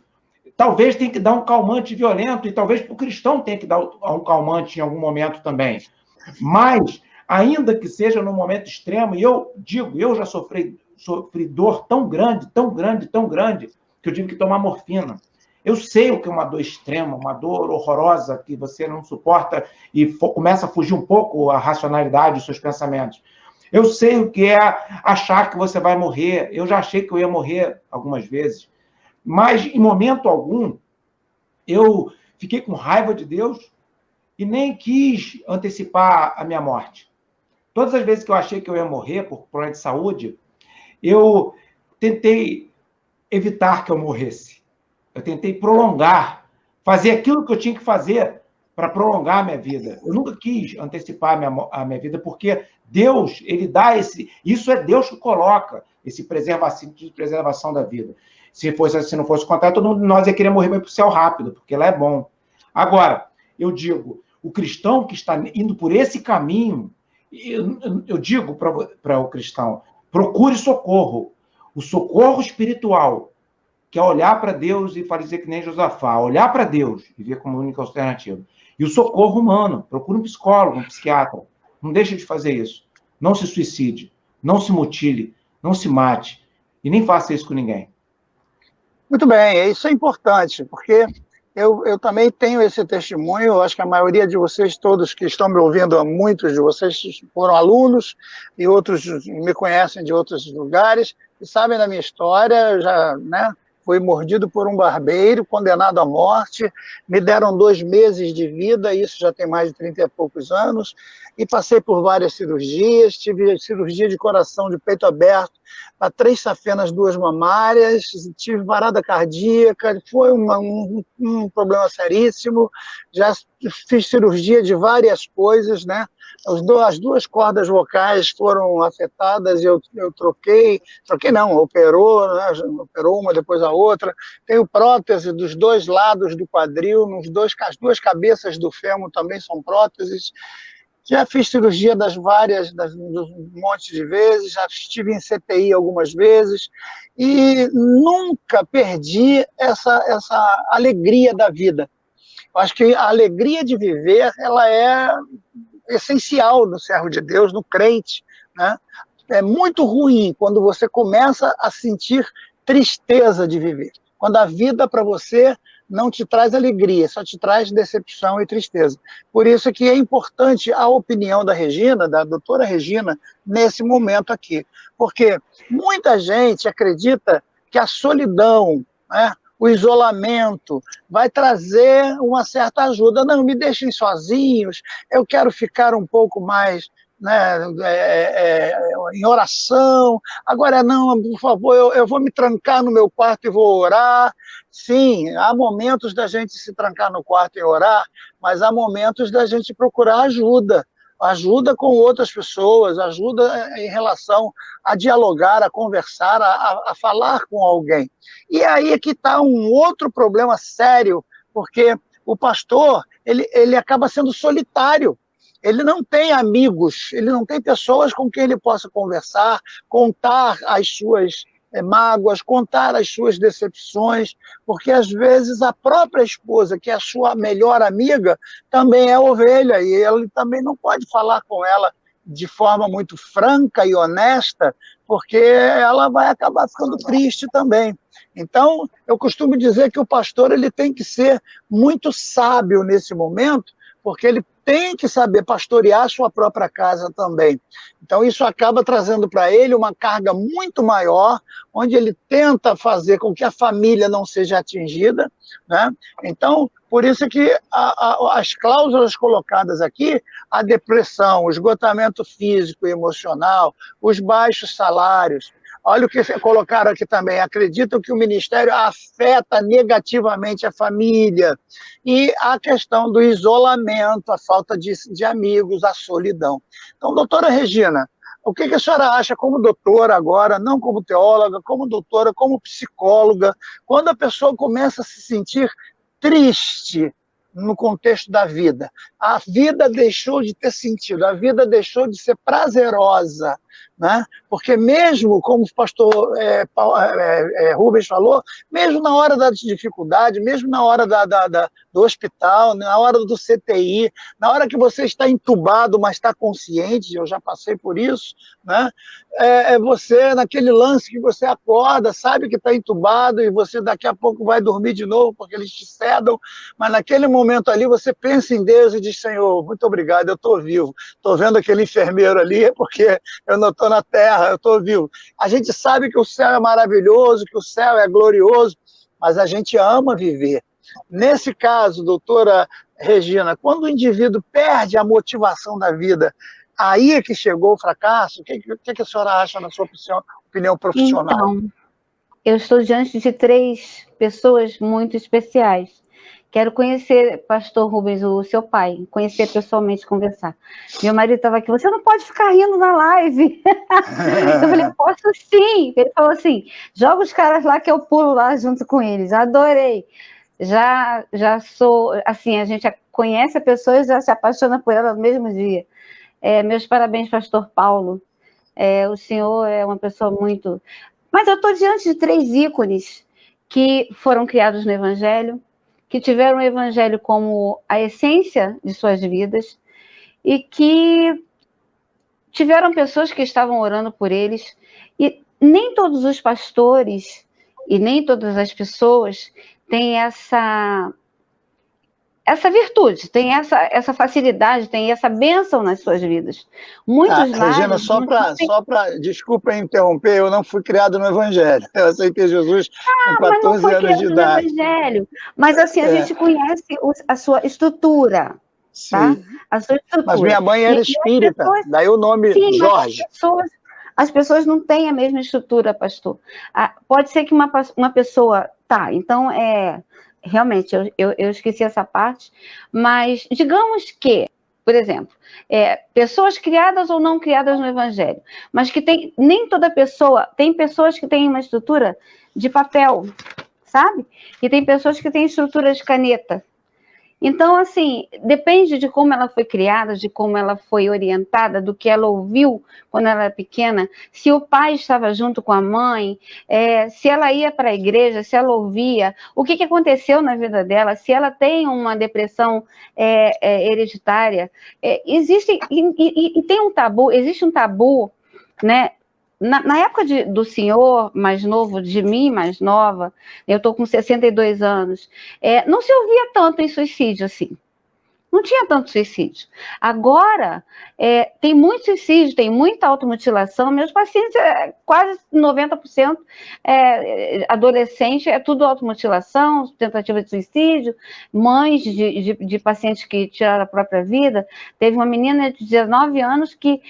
talvez tenha que dar um calmante violento, e talvez para o cristão tenha que dar um calmante em algum momento também. Mas, ainda que seja num momento extremo, e eu digo, eu já sofri dor tão grande, que eu tive que tomar morfina. Eu sei o que é uma dor extrema, uma dor horrorosa, que você não suporta e começa a fugir um pouco a racionalidade dos seus pensamentos. Eu sei o que é achar que você vai morrer. Eu já achei que eu ia morrer algumas vezes. Mas, em momento algum, eu fiquei com raiva de Deus e nem quis antecipar a minha morte. Todas as vezes que eu achei que eu ia morrer por problema de saúde, eu tentei evitar que eu morresse. Eu tentei prolongar, fazer aquilo que eu tinha que fazer para prolongar a minha vida. Eu nunca quis antecipar a minha vida, porque Deus, ele dá isso é Deus que coloca esse preservação da vida. Se não fosse o contrário, todo mundo de nós ia querer morrer para o céu rápido, porque lá é bom. Agora, eu digo, o cristão que está indo por esse caminho, eu digo para o cristão, procure socorro. O socorro espiritual, que é olhar para Deus e fazer que nem Josafá, olhar para Deus e ver como única alternativa. E o socorro humano, procure um psicólogo, um psiquiatra. Não deixe de fazer isso. Não se suicide, não se mutile, não se mate, e nem faça isso com ninguém. Muito bem, isso é importante, porque eu também tenho esse testemunho. Eu acho que a maioria de vocês, todos que estão me ouvindo, muitos de vocês foram alunos e outros me conhecem de outros lugares e sabem da minha história. Eu já, fui mordido por um barbeiro, condenado à morte, me deram 2 meses de vida, isso já tem mais de 30 e poucos anos, e passei por várias cirurgias, tive cirurgia de coração de peito aberto, para 3 safenas, 2 mamárias, tive parada cardíaca, foi um problema seríssimo, já fiz cirurgia de várias coisas, as 2 cordas vocais foram afetadas, eu troquei não, operou uma, depois a outra, tenho prótese dos 2 lados do quadril, as 2 cabeças do fêmur também são próteses. Já fiz cirurgia um monte de vezes, já estive em CTI algumas vezes, e nunca perdi essa alegria da vida. Eu acho que a alegria de viver, ela é essencial no servo de Deus, no crente, É muito ruim quando você começa a sentir tristeza de viver. Quando a vida para você não te traz alegria, só te traz decepção e tristeza. Por isso que é importante a opinião da Regina, da doutora Regina, nesse momento aqui. Porque muita gente acredita que a solidão, o isolamento vai trazer uma certa ajuda. Não, me deixem sozinhos, eu quero ficar um pouco mais em oração. Agora não, por favor, eu vou me trancar no meu quarto e vou orar. Sim, há momentos da gente se trancar no quarto e orar, mas há momentos da gente procurar ajuda com outras pessoas, ajuda em relação a dialogar, a conversar, a falar com alguém. E aí é que está um outro problema sério, porque o pastor ele acaba sendo solitário. ele não tem amigos, ele não tem pessoas com quem ele possa conversar, contar as suas mágoas, contar as suas decepções, porque às vezes a própria esposa, que é a sua melhor amiga, também é ovelha, e ele também não pode falar com ela de forma muito franca e honesta, porque ela vai acabar ficando triste também. Então, eu costumo dizer que o pastor ele tem que ser muito sábio nesse momento, porque ele tem que saber pastorear a sua própria casa também. Então, isso acaba trazendo para ele uma carga muito maior, onde ele tenta fazer com que a família não seja atingida, né? Então, por isso que as cláusulas colocadas aqui, a depressão, o esgotamento físico e emocional, os baixos salários. Olha o que colocaram aqui também, acreditam que o ministério afeta negativamente a família, e a questão do isolamento, a falta de amigos, a solidão. Então, doutora Regina, o que a senhora acha como doutora agora, não como teóloga, como doutora, como psicóloga, quando a pessoa começa a se sentir triste no contexto da vida? A vida deixou de ter sentido, a vida deixou de ser prazerosa, né? Porque mesmo, como o pastor Rubens falou, mesmo na hora da dificuldade, mesmo na hora do hospital, na hora do CTI, na hora que você está entubado, mas está consciente, eu já passei por isso, né? Você, naquele lance que você acorda, sabe que está entubado e você daqui a pouco vai dormir de novo porque eles te sedam, mas naquele momento ali você pensa em Deus e diz, Senhor, muito obrigado, eu estou vivo. Estou vendo aquele enfermeiro ali porque eu não estou na terra, eu estou vivo. A gente sabe que o céu é maravilhoso, que o céu é glorioso, mas a gente ama viver. Nesse caso, doutora Regina, quando o indivíduo perde a motivação da vida, aí é que chegou o fracasso? O que a senhora acha, na sua opinião profissional? Então, eu estou diante de 3 pessoas muito especiais. Quero conhecer, pastor Rubens, o seu pai, conhecer pessoalmente, conversar. Meu marido estava aqui, você não pode ficar rindo na live. Eu falei, posso sim. Ele falou assim, joga os caras lá que eu pulo lá junto com eles. Adorei. Já sou, assim, a gente conhece a pessoa e já se apaixona por ela no mesmo dia. Meus parabéns, pastor Paulo. O senhor é uma pessoa muito... Mas eu estou diante de 3 ícones que foram criados no Evangelho, que tiveram o Evangelho como a essência de suas vidas e que tiveram pessoas que estavam orando por eles. E nem todos os pastores e nem todas as pessoas têm essa virtude, tem essa facilidade, tem essa bênção nas suas vidas. Muitos Regina, só para, desculpa interromper, eu não fui criado no Evangelho. Eu aceitei Jesus com 14 anos de idade. Evangelho. Mas assim, a gente conhece a sua estrutura, sim, tá? A sua estrutura. Mas minha mãe era espírita, daí o nome Jorge. As pessoas não têm a mesma estrutura, pastor. Pode ser que uma pessoa... Tá, então realmente, eu esqueci essa parte, mas digamos que, por exemplo, pessoas criadas ou não criadas no Evangelho, mas que nem toda pessoa, tem pessoas que têm uma estrutura de papel, sabe? E tem pessoas que têm estrutura de caneta. Então, assim, depende de como ela foi criada, de como ela foi orientada, do que ela ouviu quando ela era pequena, se o pai estava junto com a mãe, se ela ia para a igreja, se ela ouvia, o que aconteceu na vida dela, se ela tem uma depressão hereditária. Existe um tabu, né? Na época do senhor mais novo, de mim mais nova, eu estou com 62 anos, não se ouvia tanto em suicídio assim. Não tinha tanto suicídio. Agora, tem muito suicídio, tem muita automutilação. Meus pacientes, quase 90%, adolescente, é tudo automutilação, tentativa de suicídio, mães de pacientes que tiraram a própria vida. Teve uma menina de 19 anos que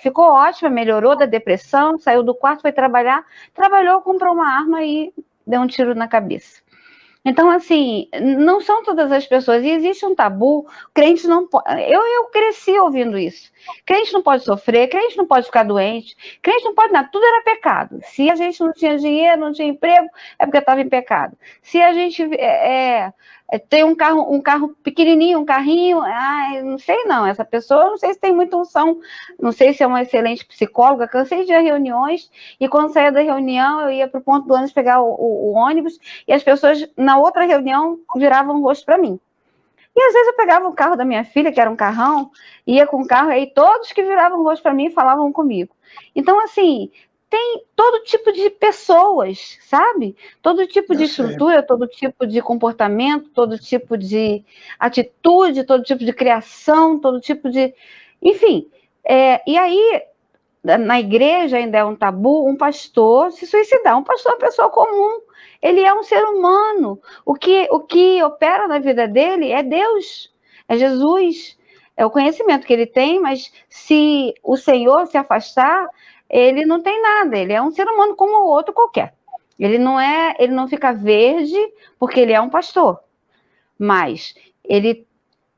ficou ótima, melhorou da depressão, saiu do quarto, foi trabalhar, trabalhou, comprou uma arma e deu um tiro na cabeça. Então, assim, não são todas as pessoas, e existe um tabu, crente não pode... Eu cresci ouvindo isso. Crente não pode sofrer, crente não pode ficar doente, crente não pode nada, tudo era pecado. Se a gente não tinha dinheiro, não tinha emprego, é porque estava em pecado. Se a gente tem um carro pequenininho, um carrinho, não sei não, essa pessoa, não sei se tem muita unção, não sei se é uma excelente psicóloga, cansei de ir a reuniões, e quando saía da reunião, eu ia para o ponto do ônibus pegar o ônibus, e as pessoas, na outra reunião, viravam o rosto para mim. E às vezes eu pegava o carro da minha filha, que era um carrão, ia com o carro, e aí todos que viravam o rosto para mim falavam comigo. Então, assim, tem todo tipo de pessoas, sabe? Todo tipo de estrutura, todo tipo de comportamento, todo tipo de atitude, todo tipo de criação, todo tipo de... Enfim, e aí, na igreja ainda é um tabu um pastor se suicidar. Um pastor é uma pessoa comum, ele é um ser humano. O que opera na vida dele é Deus, é Jesus, é o conhecimento que ele tem, mas se o Senhor se afastar, ele não tem nada, ele é um ser humano como o outro qualquer. Ele não fica verde porque ele é um pastor, mas ele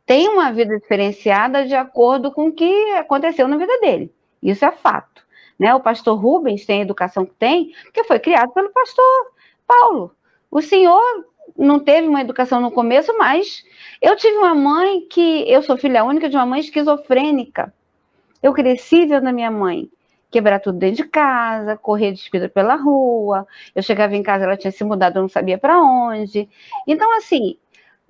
tem uma vida diferenciada de acordo com o que aconteceu na vida dele. Isso é fato, né? O pastor Rubens tem a educação que tem, porque foi criado pelo pastor Paulo. O senhor não teve uma educação no começo, mas eu tive uma mãe eu sou filha única de uma mãe esquizofrênica. Eu cresci vendo a minha mãe quebrar tudo dentro de casa, correr despida pela rua. Eu chegava em casa, ela tinha se mudado, eu não sabia para onde. Então, assim,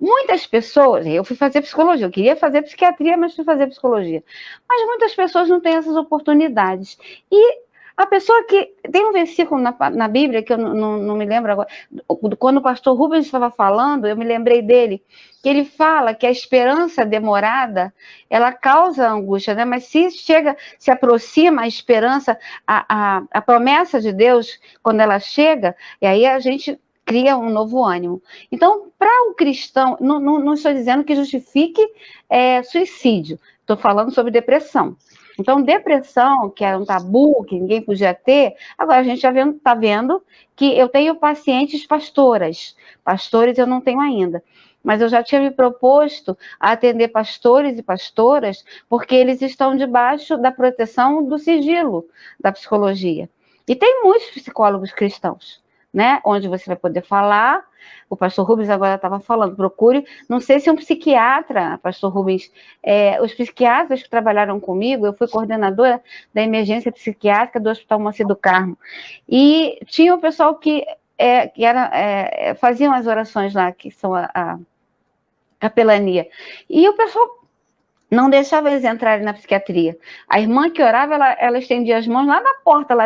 muitas pessoas, eu fui fazer psicologia, eu queria fazer psiquiatria, mas fui fazer psicologia. Mas muitas pessoas não têm essas oportunidades. E a pessoa que... Tem um versículo na Bíblia, que eu não me lembro agora, quando o pastor Rubens estava falando, eu me lembrei dele, que ele fala que a esperança demorada, ela causa angústia, né? Mas se aproxima a esperança, a promessa de Deus, quando ela chega, e aí a gente cria um novo ânimo. Então, para o cristão, não estou dizendo que justifique suicídio, estou falando sobre depressão. Então, depressão, que era um tabu, que ninguém podia ter, agora a gente já está vendo que eu tenho pacientes pastoras. Pastores eu não tenho ainda. Mas eu já tinha me proposto a atender pastores e pastoras, porque eles estão debaixo da proteção do sigilo da psicologia. E tem muitos psicólogos cristãos, né? Onde você vai poder falar. O pastor Rubens agora estava falando, procure, não sei se um psiquiatra, pastor Rubens, os psiquiatras que trabalharam comigo, eu fui coordenadora da emergência psiquiátrica do Hospital Moacir do Carmo, e tinha o pessoal que faziam as orações lá, que são a capelania, e o pessoal não deixava eles entrarem na psiquiatria. A irmã que orava, ela estendia as mãos lá na porta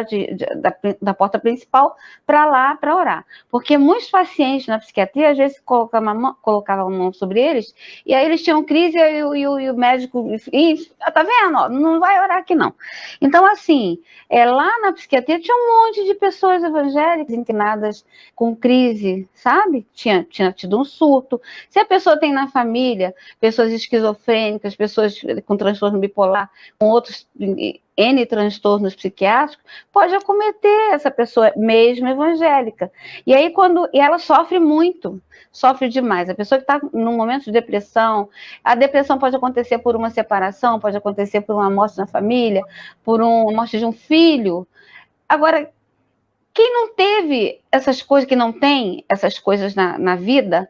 da porta principal para lá, para orar. Porque muitos pacientes na psiquiatria, às vezes, colocavam a mão sobre eles, e aí eles tinham crise e o médico... tá vendo? Não vai orar aqui, não. Então, assim, lá na psiquiatria tinha um monte de pessoas evangélicas inclinadas com crise, sabe? Tinha tido um surto. Se a pessoa tem na família pessoas esquizofrênicas, pessoas com transtorno bipolar, com outros N transtornos psiquiátricos, pode acometer essa pessoa, mesmo evangélica. E aí, e ela sofre muito, sofre demais. A pessoa que está num momento de depressão, a depressão pode acontecer por uma separação, pode acontecer por uma morte na família, por uma morte de um filho. Agora, quem não teve essas coisas, que não tem essas coisas na vida,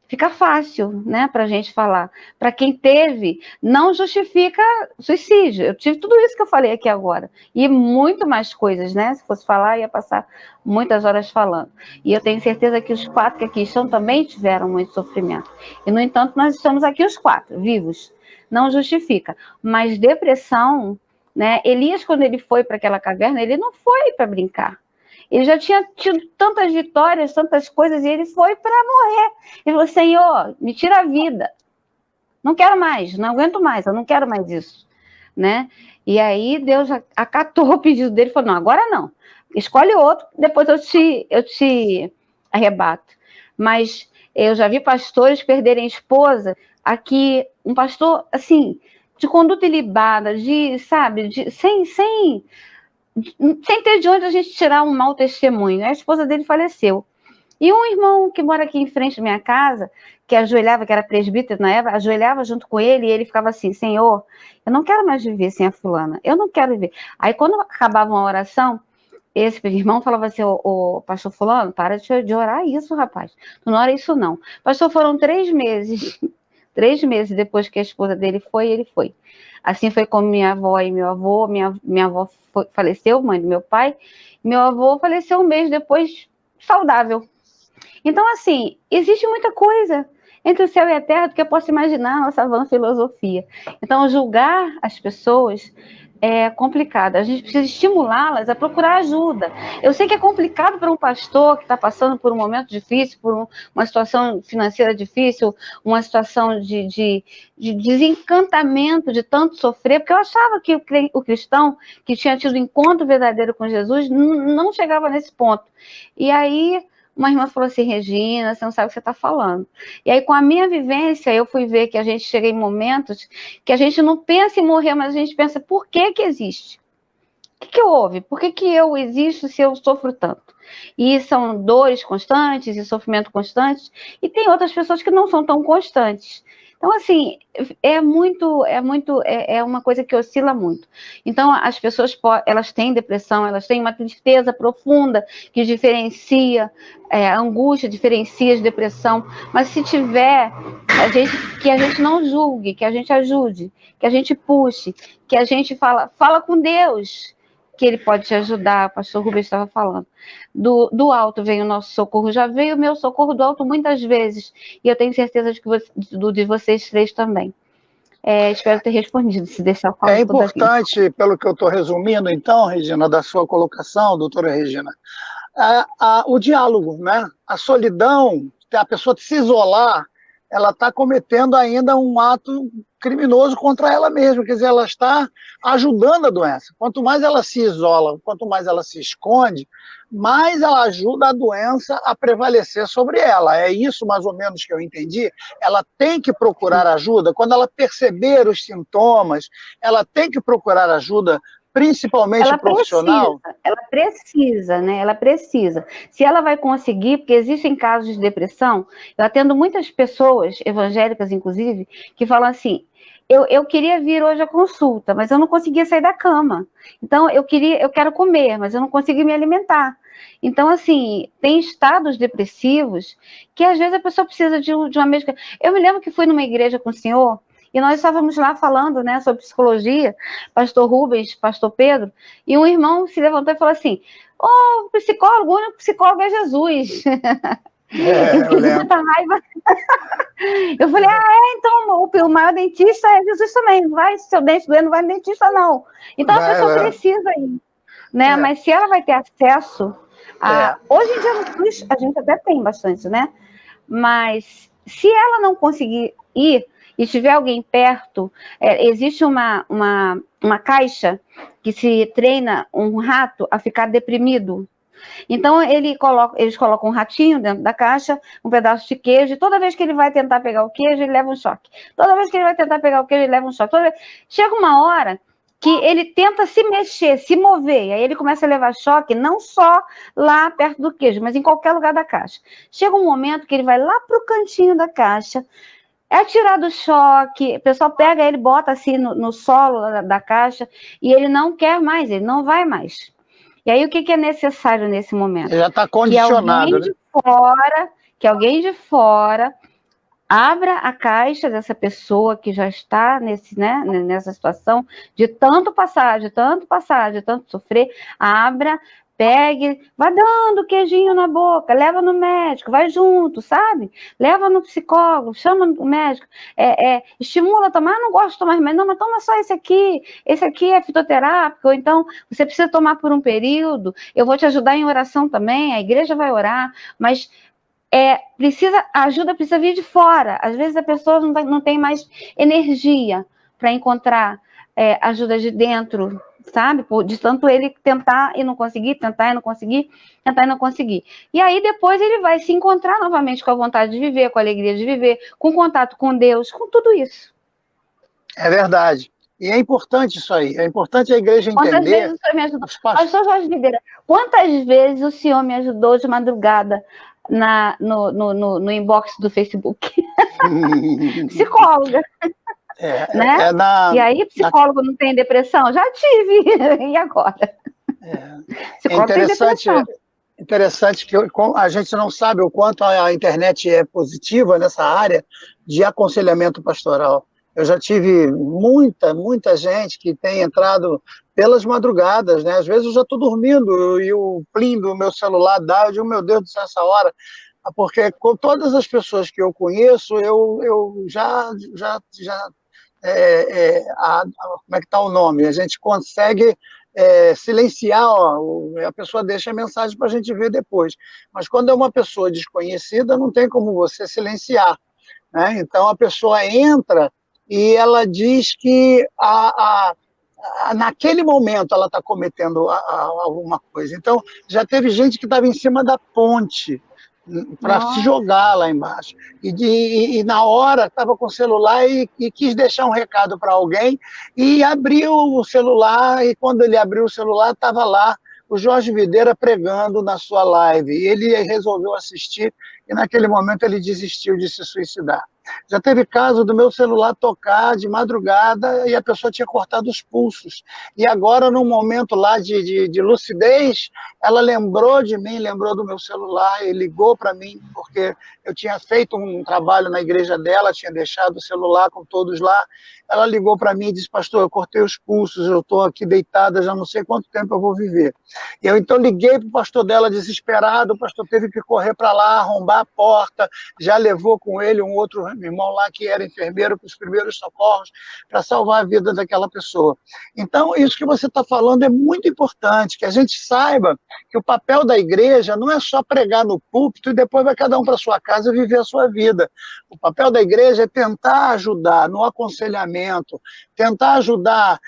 fica fácil, né, para a gente falar. Para quem teve, não justifica suicídio. Eu tive tudo isso que eu falei aqui agora. E muito mais coisas, né? Se fosse falar, ia passar muitas horas falando. E eu tenho certeza que os 4 que aqui estão também tiveram muito sofrimento. E, no entanto, nós estamos aqui os 4, vivos. Não justifica. Mas depressão, né? Elias, quando ele foi para aquela caverna, ele não foi para brincar. Ele já tinha tido tantas vitórias, tantas coisas, e ele foi para morrer. Ele falou, Senhor, me tira a vida. Não quero mais, não aguento mais, eu não quero mais isso. Né? E aí Deus acatou o pedido dele e falou, não, agora não. Escolhe outro, depois eu te arrebato. Mas eu já vi pastores perderem esposa. Aqui, um pastor, assim, de conduta ilibada, sem ter de onde a gente tirar um mau testemunho. A esposa dele faleceu. E um irmão que mora aqui em frente da minha casa, que ajoelhava, que era presbítero na época, ajoelhava junto com ele, e ele ficava assim, Senhor, eu não quero mais viver sem a fulana, eu não quero viver. Aí quando acabava uma oração, esse irmão falava assim, o pastor fulano, para de orar isso, rapaz. Tu não ora isso, não. Pastor, foram 3 meses. 3 meses depois que a esposa dele foi, ele foi. Assim foi como minha avó e meu avô. Minha avó faleceu, mãe do meu pai. Meu avô faleceu 1 mês depois, saudável. Então, assim, existe muita coisa entre o céu e a terra do que eu posso imaginar na nossa vã filosofia. Então, julgar as pessoas é complicado. A gente precisa estimulá-las a procurar ajuda. Eu sei que é complicado para um pastor que está passando por um momento difícil, por uma situação financeira difícil, uma situação de desencantamento, de tanto sofrer, porque eu achava que o cristão que tinha tido um encontro verdadeiro com Jesus não chegava nesse ponto. E aí uma irmã falou assim, Regina, você não sabe o que você está falando. E aí, com a minha vivência, eu fui ver que a gente chega em momentos que a gente não pensa em morrer, mas a gente pensa, por que existe? O que houve? Por que eu existo se eu sofro tanto? E são dores constantes e sofrimento constantes, e tem outras pessoas que não são tão constantes. Então, assim, é uma coisa que oscila muito. Então, as pessoas, elas têm depressão, elas têm uma tristeza profunda que diferencia, a angústia diferencia a depressão, mas se tiver, que a gente não julgue, que a gente ajude, que a gente puxe, que a gente fala com Deus, que ele pode te ajudar, o pastor Rubens estava falando. Do alto vem o nosso socorro, já veio o meu socorro do alto muitas vezes, e eu tenho certeza de vocês 3 também. Espero ter respondido, se deixar eu falar. É importante, pelo que eu estou resumindo, então, Regina, da sua colocação, doutora Regina, o diálogo, né? A solidão, a pessoa se isolar, ela está cometendo ainda um ato criminoso contra ela mesma, quer dizer, ela está ajudando a doença. Quanto mais ela se isola, quanto mais ela se esconde, mais ela ajuda a doença a prevalecer sobre ela. É isso mais ou menos que eu entendi. Ela tem que procurar ajuda. Quando ela perceber os sintomas, ela tem que procurar ajuda, principalmente ela profissional. Ela precisa, né? Ela precisa. Se ela vai conseguir, porque existem casos de depressão, eu atendo muitas pessoas, evangélicas inclusive, que falam assim, eu queria vir hoje à consulta, mas eu não conseguia sair da cama. Então, eu quero comer, mas eu não consigo me alimentar. Então, assim, tem estados depressivos que às vezes a pessoa precisa de uma médica. Eu me lembro que fui numa igreja com o senhor, e nós estávamos lá falando, né, sobre psicologia, pastor Rubens, pastor Pedro, e um irmão se levantou e falou assim, o único psicólogo é Jesus. Eu fiquei com muita raiva. Eu falei, então o maior dentista é Jesus também, não vai, se seu dente doer, não vai no dentista, não. Então a pessoa precisa ir, né? Mas se ela vai ter acesso a... Hoje em dia no SUS a gente até tem bastante, né? Mas se ela não conseguir ir, e tiver alguém perto, existe uma caixa que se treina um rato a ficar deprimido. Então, eles colocam um ratinho dentro da caixa, um pedaço de queijo, e toda vez que ele vai tentar pegar o queijo, ele leva um choque. Toda vez que ele vai tentar pegar o queijo, ele leva um choque. Chega uma hora que ele tenta se mexer, se mover, e aí ele começa a levar choque, não só lá perto do queijo, mas em qualquer lugar da caixa. Chega um momento que ele vai lá para o cantinho da caixa, é tirado o choque, o pessoal pega ele, bota assim no solo da caixa, e ele não quer mais, ele não vai mais. E aí o que é necessário nesse momento? Ele já está condicionado, que alguém de fora abra a caixa dessa pessoa que já está nessa situação de tanto passar, de tanto sofrer, abra, pegue, vai dando queijinho na boca, leva no médico, vai junto, sabe? Leva no psicólogo, chama o médico, estimula a tomar, não gosto de tomar remédio, não, mas toma só esse aqui é fitoterápico, ou então você precisa tomar por um período, eu vou te ajudar em oração também, a igreja vai orar, mas a ajuda precisa vir de fora, às vezes a pessoa não tem mais energia para encontrar ajuda de dentro, sabe? De tanto ele tentar e não conseguir, tentar e não conseguir, tentar e não conseguir. E aí depois ele vai se encontrar novamente com a vontade de viver, com a alegria de viver, com contato com Deus, com tudo isso. É verdade. E é importante isso aí. É importante a igreja entender... Quantas vezes o senhor me ajudou? Pastor Jorge Videira, quantas vezes o senhor me ajudou de madrugada no inbox do Facebook? Psicóloga. né? E aí, psicólogo não tem depressão? Já tive. E agora? É interessante que a gente não sabe o quanto a internet é positiva nessa área de aconselhamento pastoral. Eu já tive muita gente que tem entrado pelas madrugadas, né? Às vezes eu já estou dormindo e o plim do meu celular dá, eu digo, meu Deus do céu, essa hora. Porque com todas as pessoas que eu conheço, eu já como é que está o nome? A gente consegue silenciar, ó, a pessoa deixa a mensagem para a gente ver depois. Mas quando é uma pessoa desconhecida, não tem como você silenciar, né? Então a pessoa entra e ela diz que naquele momento ela está cometendo alguma coisa. Então já teve gente que estava em cima da ponte para se jogar lá embaixo. E na hora estava com o celular e quis deixar um recado para alguém e abriu o celular, e quando ele abriu o celular estava lá o Jorge Videira pregando na sua live. E ele resolveu assistir e naquele momento ele desistiu de se suicidar. Já teve caso do meu celular tocar de madrugada e a pessoa tinha cortado os pulsos. E agora, num momento lá de lucidez, ela lembrou de mim, lembrou do meu celular e ligou para mim, porque eu tinha feito um trabalho na igreja dela, tinha deixado o celular com todos lá. Ela ligou para mim e disse, pastor, eu cortei os pulsos, eu estou aqui deitada, já não sei quanto tempo eu vou viver. E eu então liguei para o pastor dela desesperado, o pastor teve que correr para lá, arrombar a porta, já levou com ele um outro irmão lá que era enfermeiro para os primeiros socorros, para salvar a vida daquela pessoa. Então, isso que você está falando é muito importante, que a gente saiba que o papel da igreja não é só pregar no púlpito e depois vai cada um para sua casa e viver a sua vida. O papel da igreja é tentar ajudar no aconselhamento, tentar ajudar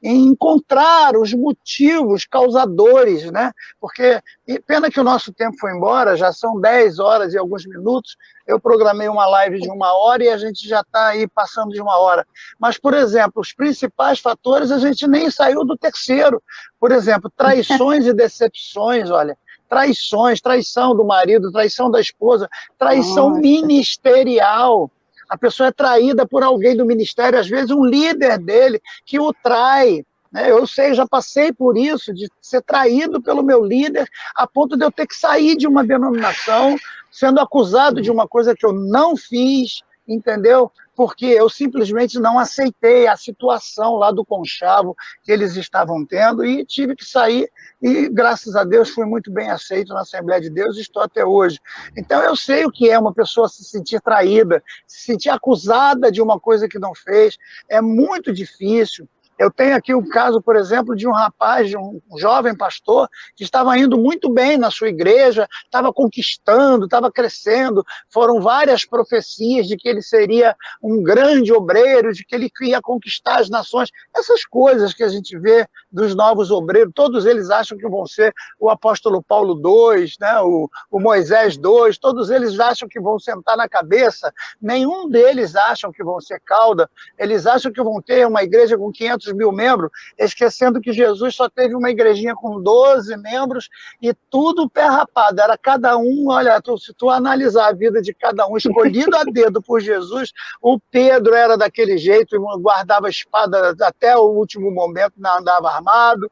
em encontrar os motivos causadores, né? Porque, pena que o nosso tempo foi embora, já são 10 horas e alguns minutos, eu programei uma live de 1 hora e a gente já está aí passando de 1 hora. Mas, por exemplo, os principais fatores, a gente nem saiu do terceiro. Por exemplo, traições e decepções, olha, traição do marido, traição da esposa, traição ministerial. A pessoa é traída por alguém do ministério, às vezes um líder dele que o trai. Né? Eu sei, já passei por isso, de ser traído pelo meu líder, a ponto de eu ter que sair de uma denominação, sendo acusado de uma coisa que eu não fiz, entendeu? Porque eu simplesmente não aceitei a situação lá do conchavo que eles estavam tendo e tive que sair e, graças a Deus, fui muito bem aceito na Assembleia de Deus e estou até hoje. Então, eu sei o que é uma pessoa se sentir traída, se sentir acusada de uma coisa que não fez. É muito difícil. Eu tenho aqui o caso, por exemplo, de um rapaz, de um jovem pastor, que estava indo muito bem na sua igreja, estava conquistando, estava crescendo. Foram várias profecias de que ele seria um grande obreiro, de que ele ia conquistar as nações. Essas coisas que a gente vê dos novos obreiros, todos eles acham que vão ser o apóstolo Paulo II, né, o Moisés II, todos eles acham que vão sentar na cabeça. Nenhum deles acham que vão ser cauda. Eles acham que vão ter uma igreja com 500 mil membros, esquecendo que Jesus só teve uma igrejinha com 12 membros e tudo pé rapado, era cada um, olha, se tu analisar a vida de cada um, escolhido a dedo por Jesus, o Pedro era daquele jeito, guardava a espada até o último momento, não andava armado,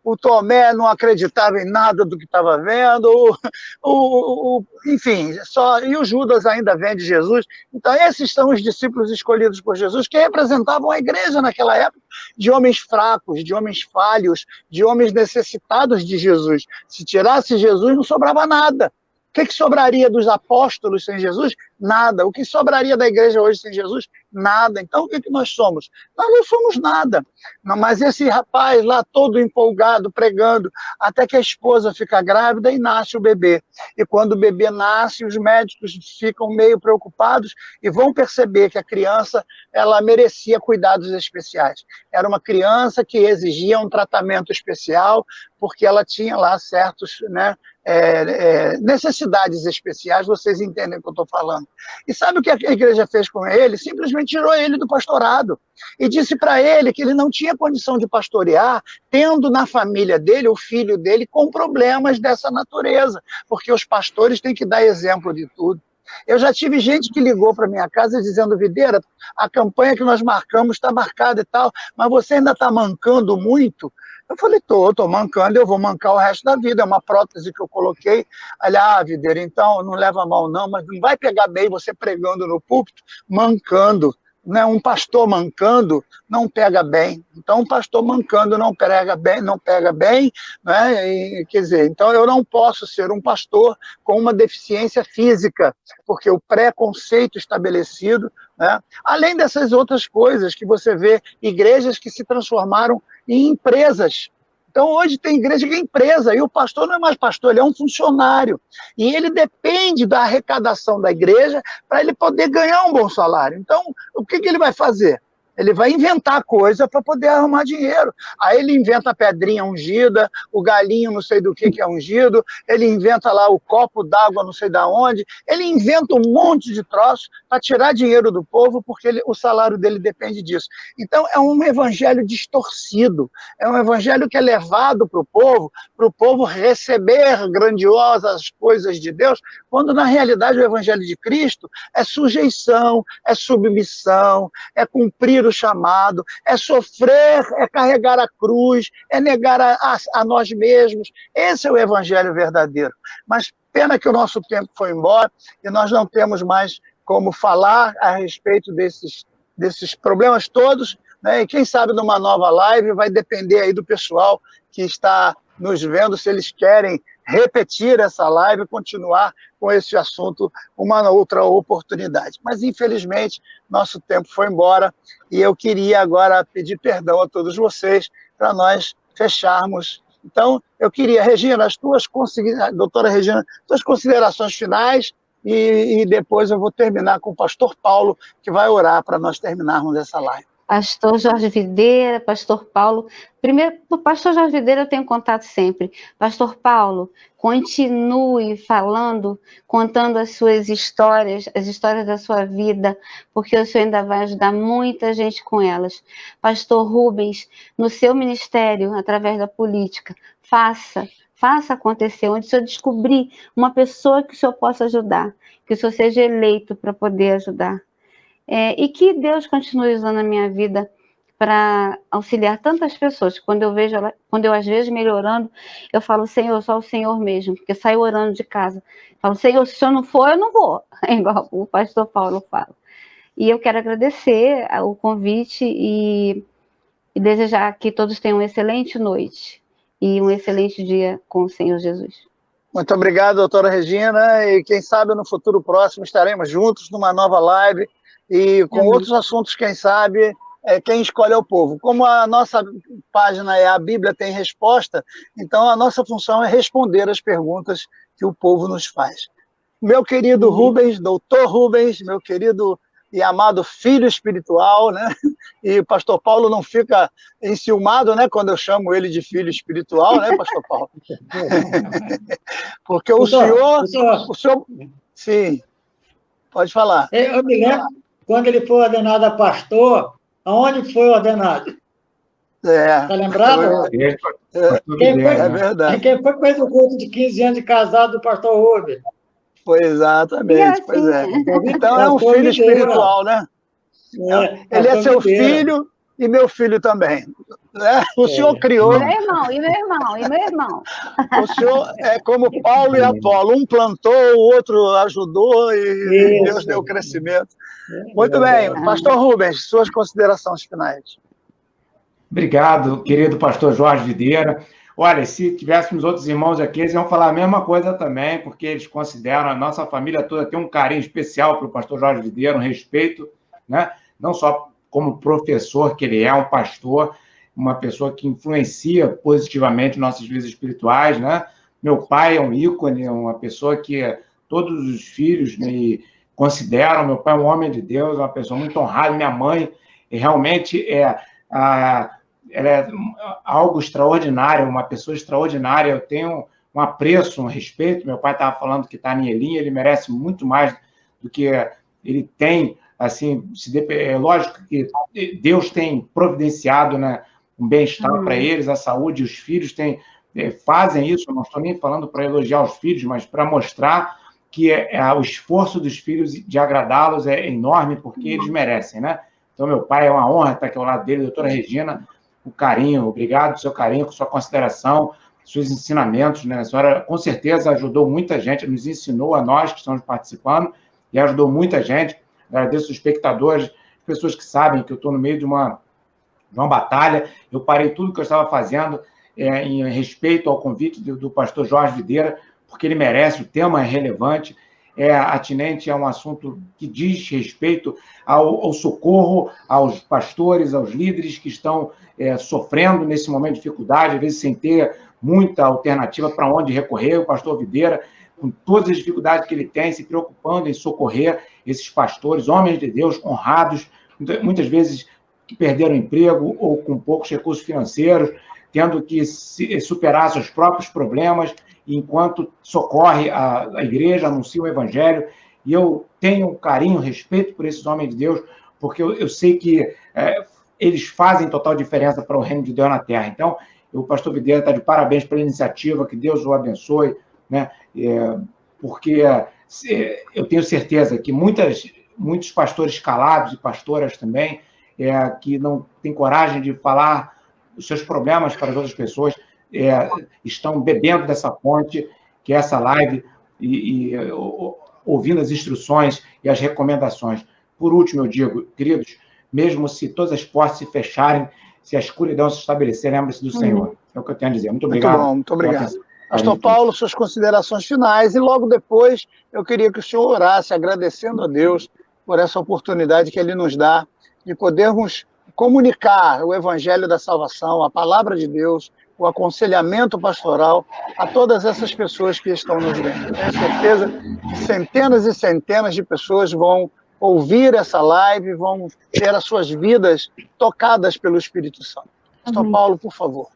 o Tomé não acreditava em nada do que estava vendo, enfim, e o Judas ainda vem de Jesus. Então, esses são os discípulos escolhidos por Jesus, que representavam a igreja naquela época, de homens fracos, de homens falhos, de homens necessitados de Jesus. Se tirasse Jesus, não sobrava nada. O que sobraria dos apóstolos sem Jesus? Nada. O que sobraria da igreja hoje sem Jesus? Nada. Então, o que nós somos? Nós não somos nada. Não, mas esse rapaz lá, todo empolgado, pregando, até que a esposa fica grávida e nasce o bebê. E quando o bebê nasce, os médicos ficam meio preocupados e vão perceber que a criança, ela merecia cuidados especiais. Era uma criança que exigia um tratamento especial, porque ela tinha lá certos, né, necessidades especiais, vocês entendem o que eu estou falando. E sabe o que a igreja fez com ele? Simplesmente tirou ele do pastorado e disse para ele que ele não tinha condição de pastorear, tendo na família dele o filho dele com problemas dessa natureza, porque os pastores têm que dar exemplo de tudo. Eu já tive gente que ligou para minha casa dizendo, Videira, a campanha que nós marcamos está marcada e tal, mas você ainda está mancando muito? Eu falei, estou mancando, eu vou mancar o resto da vida, é uma prótese que eu coloquei. Videira, então não leva mal não, mas não vai pegar bem você pregando no púlpito, mancando. Né? Um pastor mancando não pega bem. Então, um pastor mancando não pega bem, né? Quer dizer, então eu não posso ser um pastor com uma deficiência física, porque o preconceito estabelecido, né? Além dessas outras coisas que você vê, igrejas que se transformaram em empresas. Então, hoje tem igreja que é empresa, e o pastor não é mais pastor, ele é um funcionário. E ele depende da arrecadação da igreja para ele poder ganhar um bom salário. Então, o que ele vai fazer? Ele vai inventar coisa para poder arrumar dinheiro. Aí ele inventa a pedrinha ungida, o galinho não sei do que é ungido, ele inventa lá o copo d'água não sei da onde, ele inventa um monte de troço para tirar dinheiro do povo, porque o salário dele depende disso. Então é um evangelho distorcido, é um evangelho que é levado para o povo receber grandiosas coisas de Deus, quando na realidade o evangelho de Cristo é sujeição, é submissão, é cumprir o chamado, é sofrer, é carregar a cruz, é negar a nós mesmos. Esse é o evangelho verdadeiro. Mas pena que o nosso tempo foi embora e nós não temos mais como falar a respeito desses problemas todos, né? E quem sabe numa nova live vai depender aí do pessoal que está nos vendo, se eles querem repetir essa live e continuar com esse assunto uma outra oportunidade. Mas, infelizmente, nosso tempo foi embora e eu queria agora pedir perdão a todos vocês para nós fecharmos. Então, eu queria, Regina, doutora Regina, suas considerações finais e depois eu vou terminar com o pastor Paulo, que vai orar para nós terminarmos essa live. Pastor Jorge Videira, pastor Paulo. Primeiro, o pastor Jorge Videira eu tenho contato sempre. Pastor Paulo, continue falando, contando as suas histórias, as histórias da sua vida, porque o senhor ainda vai ajudar muita gente com elas. Pastor Rubens, no seu ministério, através da política, faça acontecer, onde o senhor descobrir uma pessoa que o senhor possa ajudar, que o senhor seja eleito para poder ajudar. E que Deus continue usando a minha vida para auxiliar tantas pessoas. Quando eu às vezes melhorando, eu falo, Senhor, só o Senhor mesmo, porque saio orando de casa. Falo, Senhor, se o Senhor não for, eu não vou, igual o pastor Paulo fala. E eu quero agradecer o convite e desejar que todos tenham uma excelente noite e um excelente dia com o Senhor Jesus. Muito obrigado, doutora Regina, e quem sabe no futuro próximo estaremos juntos numa nova live e com outros assuntos, quem sabe, quem escolhe é o povo. Como a nossa página é A Bíblia Tem Resposta, então a nossa função é responder as perguntas que o povo nos faz. Meu querido Rubens, doutor Rubens, meu querido e amado filho espiritual, né? E o pastor Paulo não fica enciumado, né, quando eu chamo ele de filho espiritual, né, pastor Paulo? Porque o senhor... Sim, pode falar. Eu me lembro, quando ele foi ordenado a pastor, aonde foi ordenado? Está lembrado? É verdade. Quem foi que fez o culto de 15 anos de casado do pastor Rubens? Foi exatamente, pois é. Então é um filho espiritual, né? Ele é seu filho e meu filho também. Né? O senhor criou... E meu irmão. O senhor é como Paulo e Apolo. Um plantou, o outro ajudou e Deus deu crescimento. Muito bem. Pastor Rubens, suas considerações finais. Obrigado, querido pastor Jorge Videira. Olha, se tivéssemos outros irmãos aqui, eles iam falar a mesma coisa também, porque eles consideram, a nossa família toda tem um carinho especial para o pastor Jorge Videira, um respeito, né? Não só como professor que ele é, um pastor, uma pessoa que influencia positivamente nossas vidas espirituais, né? Meu pai é um ícone, uma pessoa que todos os filhos me consideram. Meu pai é um homem de Deus, uma pessoa muito honrada. Minha mãe realmente ela é algo extraordinário, uma pessoa extraordinária. Eu tenho um apreço, um respeito. Meu pai estava falando que está em Elim, ele merece muito mais do que ele tem. Assim, é lógico que Deus tem providenciado, né, um bem-estar para eles, a saúde, os filhos fazem isso. Eu não estou nem falando para elogiar os filhos, mas para mostrar que o esforço dos filhos de agradá-los é enorme, porque eles merecem, né? Então, meu pai, é uma honra estar aqui ao lado dele, doutora Regina, o carinho, obrigado, seu carinho, sua consideração, seus ensinamentos, né? A senhora, com certeza, ajudou muita gente, nos ensinou a nós que estamos participando, e ajudou muita gente. Agradeço os espectadores, as pessoas que sabem que eu estou no meio de uma batalha. Eu parei tudo que eu estava fazendo em respeito ao convite do pastor Jorge Videira, porque ele merece, o tema é relevante, é atinente a um assunto que diz respeito ao socorro aos pastores, aos líderes que estão sofrendo nesse momento de dificuldade, às vezes sem ter muita alternativa para onde recorrer. O pastor Videira, com todas as dificuldades que ele tem, se preocupando em socorrer esses pastores, homens de Deus, honrados, muitas vezes que perderam emprego ou com poucos recursos financeiros, tendo que superar seus próprios problemas, enquanto socorre a igreja, anuncia o evangelho. E eu tenho carinho, respeito por esses homens de Deus, porque eu sei que eles fazem total diferença para o reino de Deus na terra. Então, o pastor Videira está de parabéns pela iniciativa, que Deus o abençoe, né? Porque eu tenho certeza que muitos pastores calados e pastoras também, que não têm coragem de falar os seus problemas para as outras pessoas, estão bebendo dessa fonte, que é essa live, e ouvindo as instruções e as recomendações. Por último, eu digo, queridos, mesmo se todas as portas se fecharem, se a escuridão se estabelecer, lembre-se do Senhor. É o que eu tenho a dizer. Muito obrigado. Muito bom, muito obrigado. Pastor Paulo, suas considerações finais, e logo depois eu queria que o senhor orasse, agradecendo a Deus por essa oportunidade que ele nos dá de podermos comunicar o evangelho da salvação, a palavra de Deus, o aconselhamento pastoral a todas essas pessoas que estão nos vendo. Tenho certeza que centenas e centenas de pessoas vão ouvir essa live, vão ter as suas vidas tocadas pelo Espírito Santo. Pastor Paulo, por favor.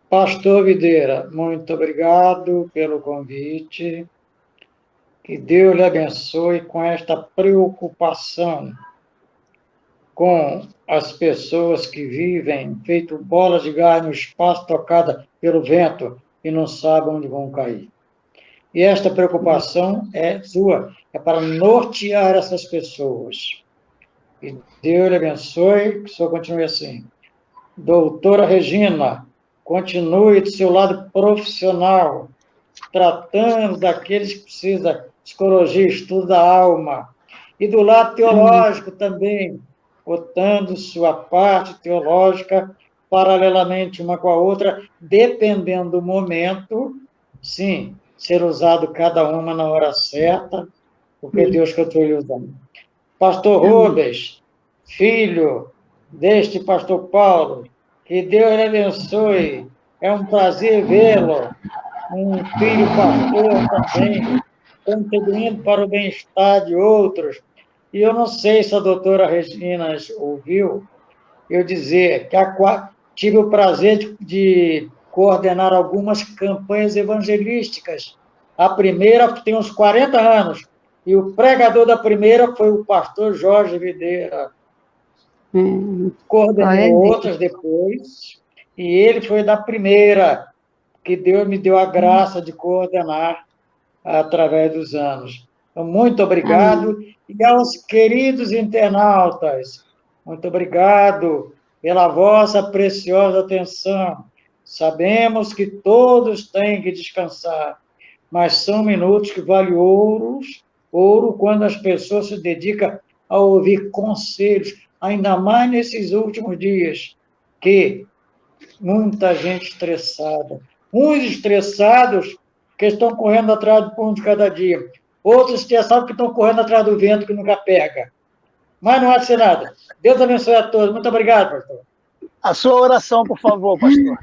Pastor Videira, muito obrigado pelo convite. Que Deus lhe abençoe com esta preocupação com as pessoas que vivem feito bolas de gás no espaço tocada pelo vento e não sabem onde vão cair. E esta preocupação é sua, é para nortear essas pessoas. E Deus lhe abençoe, que o senhor continue assim. Doutora Regina, continue do seu lado profissional, tratando daqueles que precisam de psicologia, estudo da alma. E do lado teológico também, botando sua parte teológica paralelamente uma com a outra, dependendo do momento, sim, ser usado cada uma na hora certa, porque Deus continue usando. Pastor Rubens, filho deste pastor Paulo, que Deus lhe abençoe, é um prazer vê-lo, um filho pastor também, contribuindo para o bem-estar de outros. E eu não sei se a doutora Regina ouviu eu dizer que tive o prazer de coordenar algumas campanhas evangelísticas. A primeira tem uns 40 anos, e o pregador da primeira foi o pastor Jorge Videira. Coordenou outras depois, e ele foi da primeira, que Deus me deu a graça de coordenar através dos anos. Então, muito obrigado. E aos queridos internautas, muito obrigado pela vossa preciosa atenção. Sabemos que todos têm que descansar, mas são minutos que valem ouro quando as pessoas se dedicam a ouvir conselhos, ainda mais nesses últimos dias, que muita gente estressada. Uns estressados que estão correndo atrás do pão de cada dia. Outros estressados que estão correndo atrás do vento que nunca pega. Mas não há de ser nada. Deus abençoe a todos. Muito obrigado, pastor. A sua oração, por favor, pastor.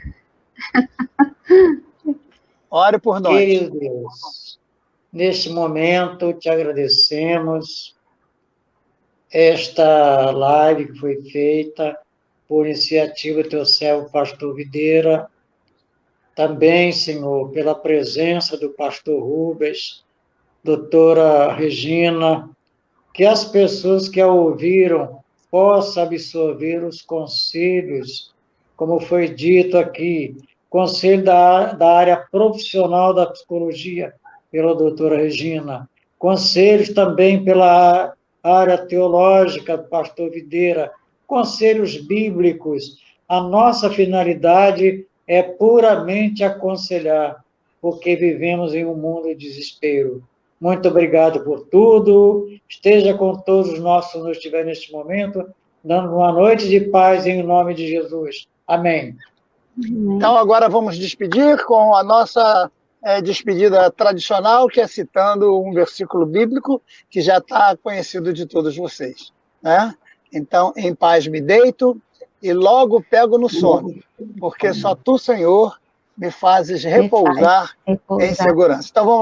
Ore por nós. Querido Deus, neste momento te agradecemos esta live que foi feita por iniciativa do teu servo, pastor Videira. Também, Senhor, pela presença do pastor Rubens, doutora Regina, que as pessoas que a ouviram possam absorver os conselhos, como foi dito aqui, conselho da área profissional da psicologia, pela doutora Regina, conselhos também pela área teológica do pastor Videira, conselhos bíblicos. A nossa finalidade é puramente aconselhar, porque vivemos em um mundo de desespero. Muito obrigado por tudo. Esteja com todos nós, se não estiver neste momento, dando uma noite de paz em nome de Jesus. Amém. Então, agora vamos despedir com a nossa despedida tradicional, que é citando um versículo bíblico que já está conhecido de todos vocês, né? Então, em paz me deito e logo pego no sono, porque só tu, Senhor, me fazes repousar em segurança. Então, vamos